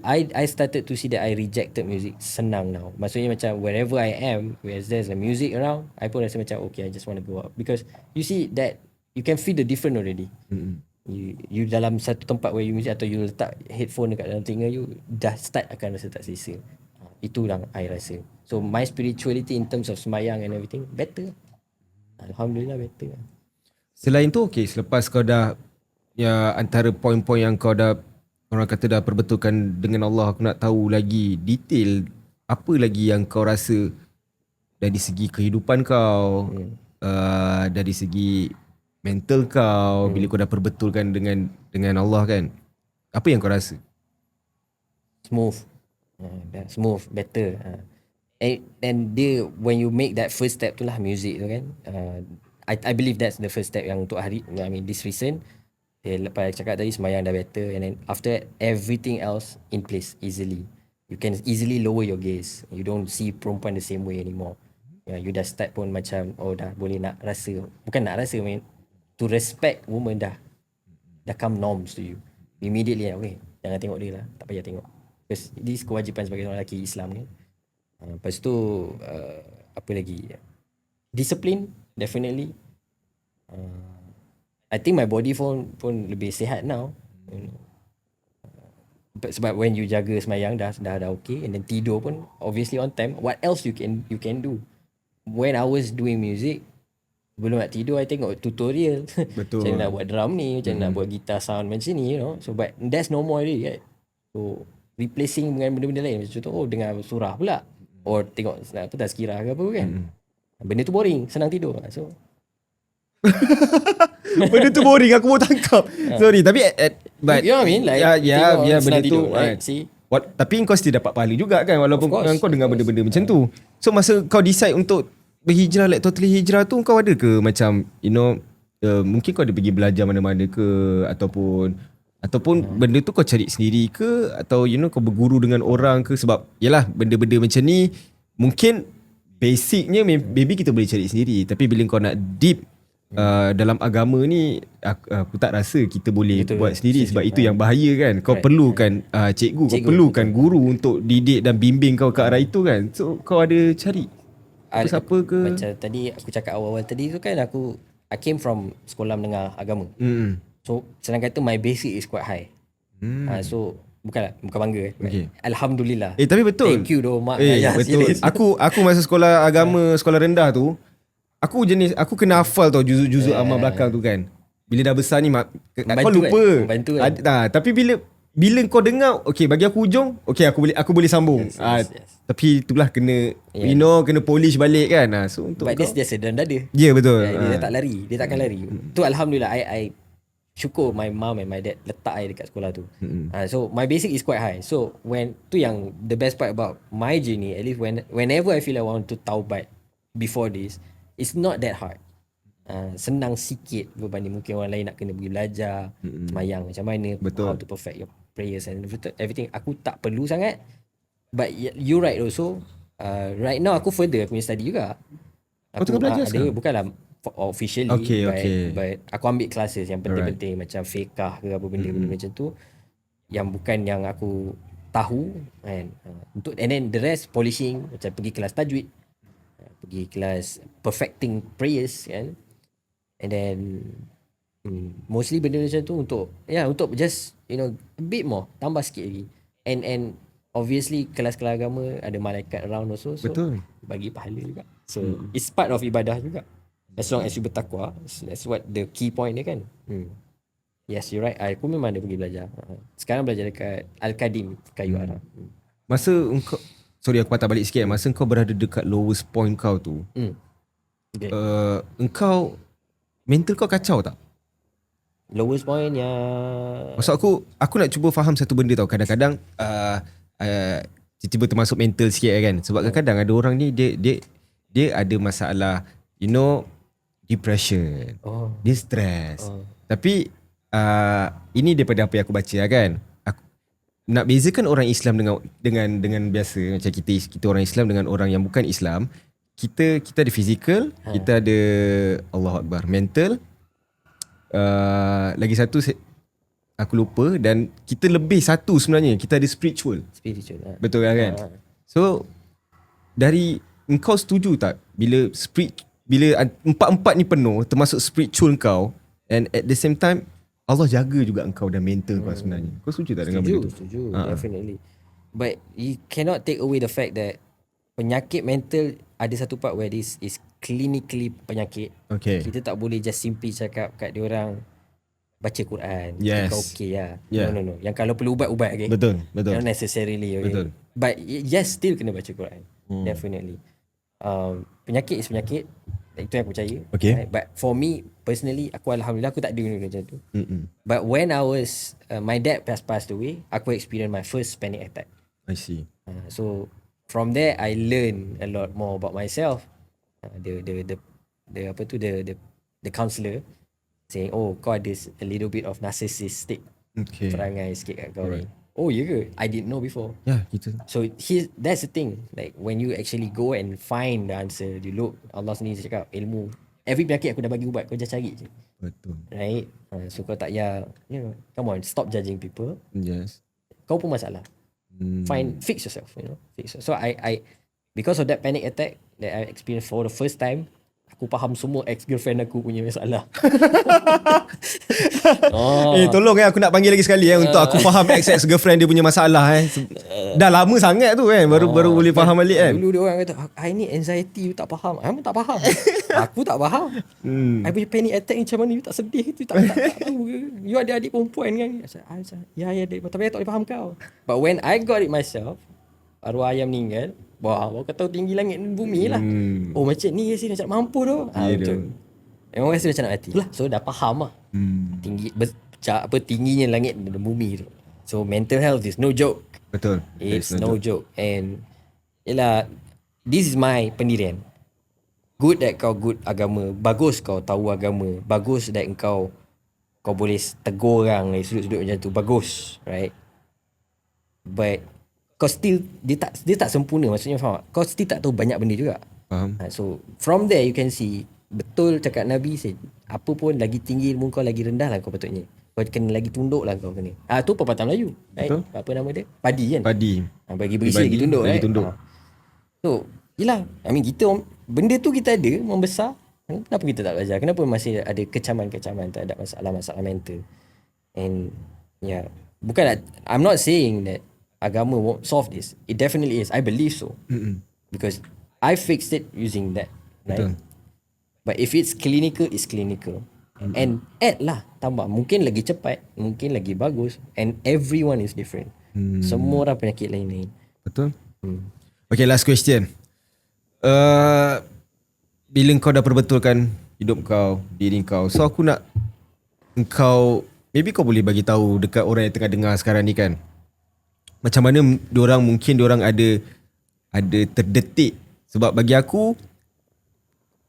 I started to see that I rejected music senang now. Maksudnya macam wherever I am, where there's a music around, I pun rasa macam okay, I just want to go out. Because you see that you can feel the difference already. You dalam satu tempat where you music atau you letak headphone dekat dalam telinga you, dah start akan rasa tak selesa. Itu yang I rasa. So my spirituality in terms of semayang and everything better. Alhamdulillah better. Selain tu okay, selepas kau dah antara poin-poin yang kau dah orang kata dah perbetulkan dengan Allah, aku nak tahu lagi detail apa lagi yang kau rasa dari segi kehidupan kau, dari segi mental kau, bila kau dah perbetulkan dengan Allah kan. Apa yang kau rasa? Smooth. Smooth, better. And dia when you make that first step tu lah music tu kan. I believe that's the first step yang untuk hari, I mean this recent. Lepas cakap tadi semayang dah better, and then after that everything else in place easily. You can easily lower your gaze. You don't see perempuan the same way anymore. You dah start pun macam dah boleh nak rasa. Bukan nak rasa, to respect woman dah come norms to you. Immediately okay, jangan tengok dia lah, tak payah tengok. Because this kewajipan sebagai orang lelaki Islam kan. Lepas tu apa lagi? Discipline definitely. I think my body pun lebih sihat now. Sebab when you jaga semayang dah okay, and then tidur pun obviously on time. What else you can do? When I was doing music, sebelum nak tidur I tengok tutorial. Betul. Macam nak buat drum ni, macam nak buat gitar sound macam ni, you know. So but that's no more already right. So replacing dengan benda-benda lain, macam tu dengar surah pula, or tengok apa tazkirah ke apa kan. Benda tu boring, senang tidur. So benda tu boring, aku mau tangkap. Sorry, tapi but you know what I mean? Like benda tu right? See? Tapi kau still dapat pahala juga kan, walaupun kau dengar benda-benda macam tu. So masa kau decide untuk berhijrah, like totally hijrah tu, kau ada ke macam mungkin kau ada pergi belajar mana-mana ke, ataupun benda tu kau cari sendiri ke, atau kau berguru dengan orang ke? Sebab yalah, benda-benda macam ni mungkin basicnya maybe kita boleh cari sendiri, tapi bila kau nak deep dalam agama ni, aku tak rasa kita boleh buat sendiri. Sebab itu yang bahaya kan. Kau perlukan cikgu, kau perlukan guru untuk didik dan bimbing kau ke arah itu kan. So kau ada cari siapa ke? Macam tadi aku cakap awal-awal tadi tu kan, I came from sekolah menengah agama. So senang kata my basic is quite high. So bukan bangga okay. Alhamdulillah. Tapi betul. Thank you doh mak. Betul. Aku masa sekolah agama, sekolah rendah tu, aku kena hafal tau juzuk-juzuk amal belakang tu kan. Bila dah besar ni kau lupa. Membantu kan? Tapi bila kau dengar, okay bagi aku hujung, okay aku boleh sambung. Yes. Tapi itulah kena kena polish balik kan. So untuk but dia sedang dada. Ya betul. Dia tak lari, dia takkan lari. Tu alhamdulillah I syukur my mom and my dad letak I dekat sekolah tu. So my basic is quite high. So when tu yang the best part about my journey, at least whenever I feel I want to taubat before this, it's not that hard. Senang sikit berbanding mungkin orang lain nak kena pergi belajar semayang macam mana, how to perfect your prayers and everything. Aku tak perlu sangat. But you right also. Right now aku further aku punya study juga. Aku tengah belajar sekarang? Bukanlah officially, but aku ambil classes yang penting-penting, macam fiqh ke apa benda-benda macam tu, yang bukan yang aku tahu kan. Untuk and then the rest polishing, macam pergi kelas tajwid, pergi kelas perfecting prayers kan. And then mostly benda macam tu untuk just a bit more, tambah sikit lagi. And obviously kelas-kelas agama ada malaikat around also, so betul, bagi pahala juga. So it's part of ibadah juga. As long as you bertakwa, that's what the key point dia kan. Yes, you're right. Aku memang ada pergi belajar. Sekarang belajar dekat Al-Qadim, Kayu Arab. Masa engkau, sorry aku patah balik sikit, masa engkau berada dekat lowest point kau tu, okay. Engkau mental kau kacau tak? Lowest point yang, maksud aku nak cuba faham satu benda tau. Kadang-kadang tiba-tiba termasuk mental sikit kan. Sebab kadang-kadang ada orang ni dia ada masalah, depression, dia stress. Tapi ini daripada apa yang aku baca kan. Aku nak bezakan orang Islam dengan biasa, macam kita orang Islam dengan orang yang bukan Islam. Kita ada physical, kita ada Allahu Akbar, mental, lagi satu aku lupa, dan kita lebih satu sebenarnya, kita ada spiritual. Betul kan? So dari engkau setuju tak bila empat-empat ni penuh termasuk spiritual kau, and at the same time Allah jaga juga engkau dan mental kau sebenarnya. Kau setuju tak dengan benda tu? Setuju, definitely. But you cannot take away the fact that penyakit mental ada satu part where this is clinically penyakit. Okay. Kita tak boleh just simply cakap kat diorang baca Quran. Yes. Kau okay lah. Yeah. No. Yang kalau perlu ubat-ubat, okay? Betul. Not necessarily, okay? Betul. But yes, still kena baca Quran. Definitely. Penyakit is penyakit. Itu yang aku percaya. Okay. Right? But for me, personally, Alhamdulillah aku tak ada benda macam tu. But when I was, my dad passed away, aku experienced my first panic attack. I see. So from there, I learn a lot more about myself. The counselor saying, oh, kau ada a little bit of narcissistic perangai sikit kat kau ni. Oh, ya ke? I didn't know before. Ya, gitu. So that's the thing. Like when you actually go and find the answer, you look, Allah sendiri cakap ilmu. Every penyakit aku dah bagi ubat, kau just cari je. Betul. Right? So kau tak payah, come on, stop judging people. Yes. Kau pun masalah. Fix yourself, Fix yourself. So I because of that panic attack that I experienced for the first time, aku faham semua ex-girlfriend aku punya masalah. Tolong aku nak panggil lagi sekali untuk aku faham ex-girlfriend dia punya masalah Dah lama sangat tu baru boleh faham balik kan. Dulu dia orang kata I ni anxiety, you tak faham. Aku tak faham. Aku tak faham. I punya panic attack ni macam mana, you tak sedih tu, tak tahu ke? You ada adik perempuan kan? Ya tapi I tak boleh faham kau. But when I got it myself, arwah ayah meninggal, wah, kau tahu tinggi langit dan bumi lah. Oh macam ni sih macam mampu tu. Betul. Memang rasa macam nak mati lah. So dah faham lah. Tingginya langit dan bumi tu. So mental health is no joke. Betul. It's no joke. And yelah, this is my pendirian. Good that kau good agama. Bagus kau tahu agama. Bagus that kau boleh tegur orang dari sudut-sudut macam tu. Bagus, right? But kau still dia tak sempurna, maksudnya faham tak? Kau still tak tahu banyak benda juga. Faham. So from there you can see, betul cakap Nabi say, apa pun lagi tinggi ilmu kau, lagi rendah lah kau patutnya. Kau kena lagi tunduk lah kau kena. Tu pepatah Melayu, right? Betul. Apa nama dia? Padi kan? Padi. Bagi berisi lagi tunduk, lagi right? tunduk. So yelah, kita benda tu kita ada membesar. Kenapa kita tak belajar? Kenapa masih ada kecaman-kecaman terhadap masalah-masalah mental? And yeah, I'm not saying that agama won't solve this. It definitely is. I believe so. Because I fixed it using that. Right? Betul. But if it's clinical, it's clinical. And add lah, tambah. Mungkin lagi cepat, mungkin lagi bagus. And everyone is different. Semua orang penyakit lain-lain. Betul. Okay, last question. Bila kau dah perbetulkan hidup kau, diri kau, so aku nak maybe kau boleh bagi tahu dekat orang yang tengah dengar sekarang ni kan, macam mana diorang ada terdetik. Sebab bagi aku,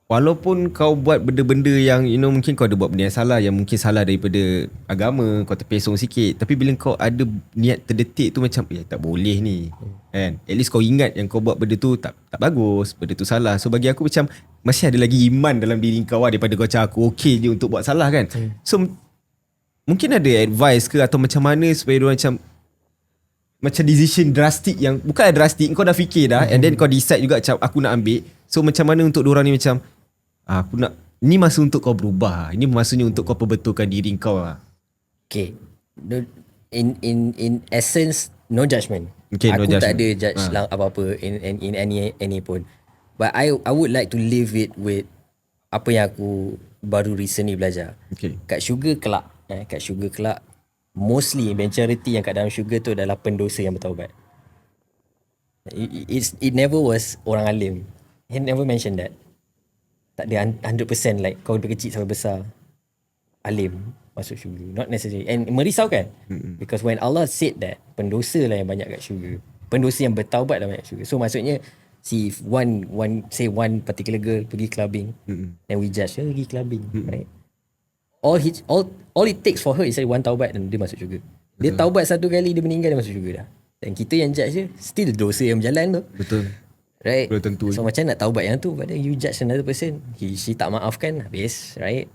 walaupun kau buat benda-benda yang mungkin kau ada buat benda yang salah, yang mungkin salah daripada agama, kau terpesong sikit, tapi bila kau ada niat terdetik tu macam tak boleh ni kan, at least kau ingat yang kau buat benda tu tak bagus, benda tu salah. So bagi aku macam masih ada lagi iman dalam diri kau daripada kau cakap aku okey je untuk buat salah kan. So mungkin ada advice ke atau macam mana supaya dia macam decision drastik yang bukanlah drastik, kau dah fikir dah and then kau decide juga macam aku nak ambil. So macam mana untuk diorang ni macam aku nak, ni masa untuk kau berubah, ini masanya untuk kau perbetulkan diri kau lah. Okay, in essence, no judgement. Okay, aku no tak judgement. ada judge lah apa-apa in any pun. But I would like to live it with apa yang aku baru recently belajar. Okay. Kat Sugar Club, mostly majority yang kat dalam Sugar tu adalah pendosa yang bertaubat. It never was orang alim. He never mentioned that. Tak ada 100% like kau dari kecil sampai besar alim masuk syurga. Not necessarily. And merisaukan. Because when Allah said that, pendosa lah yang banyak kat syurga. Pendosa yang bertaubat lah banyak syurga. So maksudnya, see if one particular girl pergi clubbing, then we judge her pergi clubbing, right? All it takes for her is one taubat dan dia masuk syurga. Dia taubat satu kali, dia meninggal, dia masuk syurga dah. Dan kita yang judge dia, still dosa yang berjalan tu. Betul. Right? Belum tentu. So macam nak taubat yang tu, but then you judge another person, she tak maafkan, habis, right?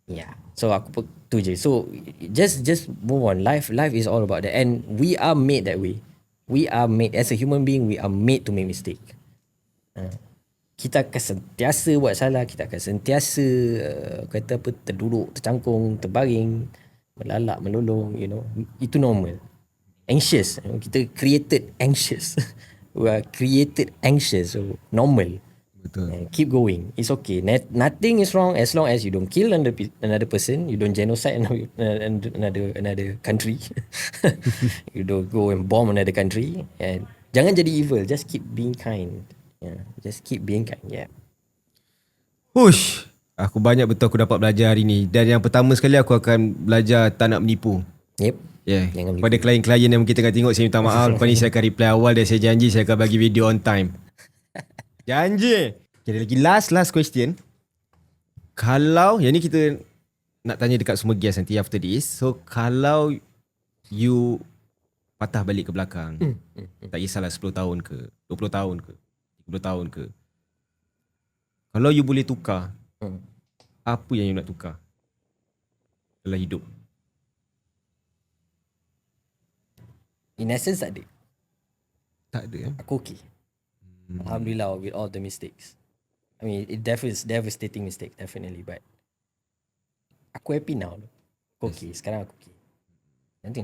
Yeah. So aku tu je. So just move on. Life is all about that. And we are made that way. We are made as a human being. We are made to make mistake. Kita akan sentiasa buat salah. Kita akan sentiasa kata apa, terduduk, tercangkung, terbaring, melalak, melolong. Itu normal. Anxious. Kita created anxious. We are created anxious. So normal. Betul. Keep going. It's okay. Nothing is wrong as long as you don't kill another person. You don't genocide another country. You don't go and bomb another country. And jangan jadi evil. Just keep being kind. Yeah. Just keep being kind. Yeah. Hush. Aku banyak betul aku dapat belajar hari ni. Dan yang pertama sekali aku akan belajar tak nak menipu. Yep. Yeah. Jangan menipu. Pada klien-klien yang mungkin tengah tengok, saya minta maaf. Lepas ni saya akan reply awal dan saya janji saya akan bagi video on time. Janji. Okay, lagi last question. Kalau, yang ni kita nak tanya dekat semua guest nanti after this. So, kalau you patah balik ke belakang, tak kisahlah 10 tahun ke, 20 tahun ke, 30 tahun ke. Kalau you boleh tukar, apa yang you nak tukar dalam hidup? In essence tak ada. Tak ada. Aku okay. Alhamdulillah with all the mistakes. I mean, it devastating mistake definitely, but aku happy now. Aku okay. Sekarang aku okay.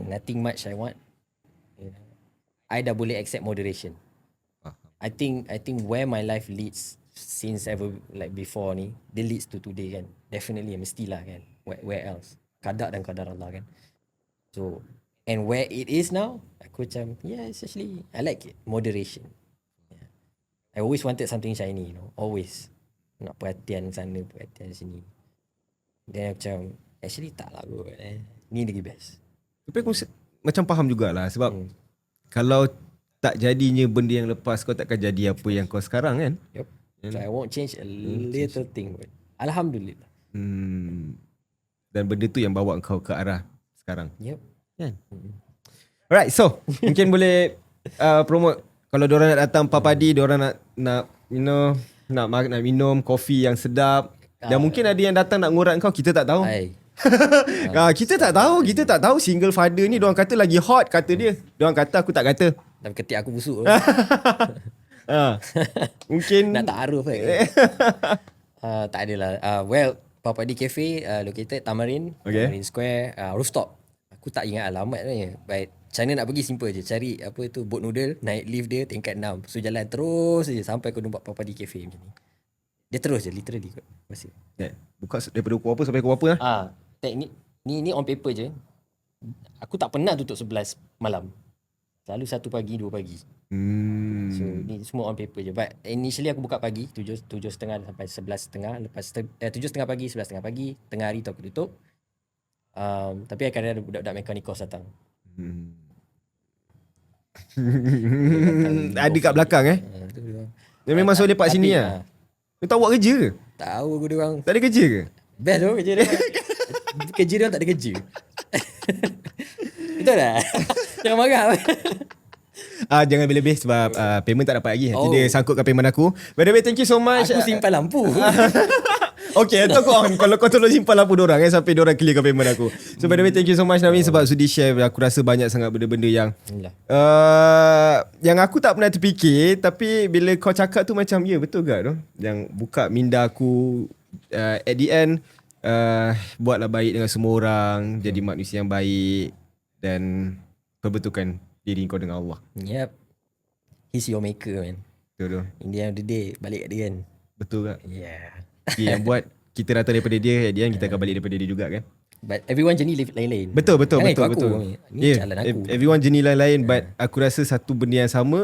Nothing much I want. I dah boleh accept moderation. I think where my life leads since ever like before ni, dia leads to today kan. Definitely mestilah kan. Where else? Qadar dan qadar Allah kan. So, and where it is now, aku macam, yeah, it's actually, I like it. Moderation. I always wanted something shiny, always. Nak perhatian sana, perhatian sini. Then macam, actually tak lah kot. Ni lagi best. Tapi aku macam faham jugalah sebab kalau tak jadinya benda yang lepas, kau takkan jadi apa yang kau sekarang kan. Yep. So I won't change a little thing. But Alhamdulillah. Dan benda tu yang bawa kau ke arah sekarang. Yep. Kan? Alright, so mungkin boleh promote. Kalau diorang nak datang Papadi, diorang nak nak minum kopi yang sedap. Dan mungkin ada yang datang nak ngorat kau, kita tak tahu. Kita tak tahu single father ni diorang kata lagi hot, kata dia. Diorang kata, aku tak kata. Tapi ketik aku busuk. Mungkin nak ta'aruf kan. Tak adalah. Well, Papadi Cafe located Tamarin, Okay. Tamarin Square, rooftop. Aku tak ingat alamat sebenarnya. But macam mana nak pergi simple je. Cari apa tu, boat noodle, naik lift dia tingkat 6. So jalan terus je sampai kau nampak Papadi Cafe macam ni. Dia terus je literally kot. Masih. buka daripada pukul apa sampai pukul apa lah. Teknik ni on paper je. Aku tak pernah tutup 11 malam. Selalu 1 pagi, 2 pagi. So ni semua on paper je. But initially aku buka pagi 7.30 sampai 11.30. Lepas 7.30 pagi, 11.30 pagi, tengah hari tu aku tutup. Tapi akan ada budak-budak mekanikos datang. Ada kat belakang dia memang suruh lepak sini lah. Dia tak buat kerja ke? Tahu aku diorang. Tak ada kerja ke? Best tu kerja dia. Kerja dia tak ada kerja. Betul tak? Jangan marah. Jangan lebih sebab payment tak dapat lagi. Nanti dia sangkutkan payment aku. By the way, thank you so much. Aku simpan lampu. Okay, tu kalau kau tolong simpan lampu diorang sampai diorang clearkan payment aku. So by the way, thank you so much Navin sebab sudi share. Aku rasa banyak sangat benda-benda yang aku tak pernah terfikir. Tapi bila kau cakap tu macam, ya betul ke tu? Yang buka minda aku at the end, buatlah baik dengan semua orang, jadi manusia yang baik dan perbetulkan diri kau dengan Allah. Yep. He's your maker, man. Betul. In the end of the day, balik kat dia kan. Betul tak? Yeah. Dia yang buat kita datang daripada dia, at the end kita akan balik daripada dia juga kan. But everyone journey lain-lain. Betul. Ni jalan aku. Everyone journey lain-lain, but aku rasa satu benda yang sama,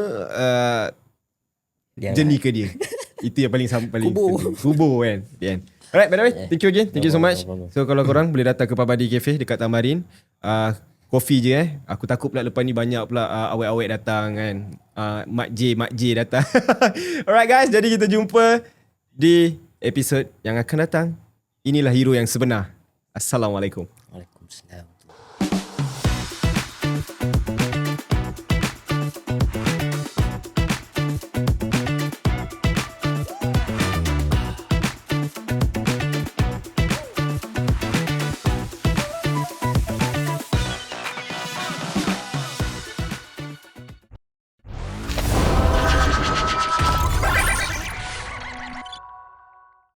journey ke dia. Itu yang paling kubur kan. Alright, by the way, thank you again. Thank you so much. So kalau korang boleh datang ke Papadi Cafe dekat Tamarin, kopi je Aku takut pula lepas ni banyak pula awet-awet datang kan. Mak J datang. Alright guys, jadi kita jumpa di episod yang akan datang. Inilah hero yang sebenar. Assalamualaikum. Waalaikumsalam.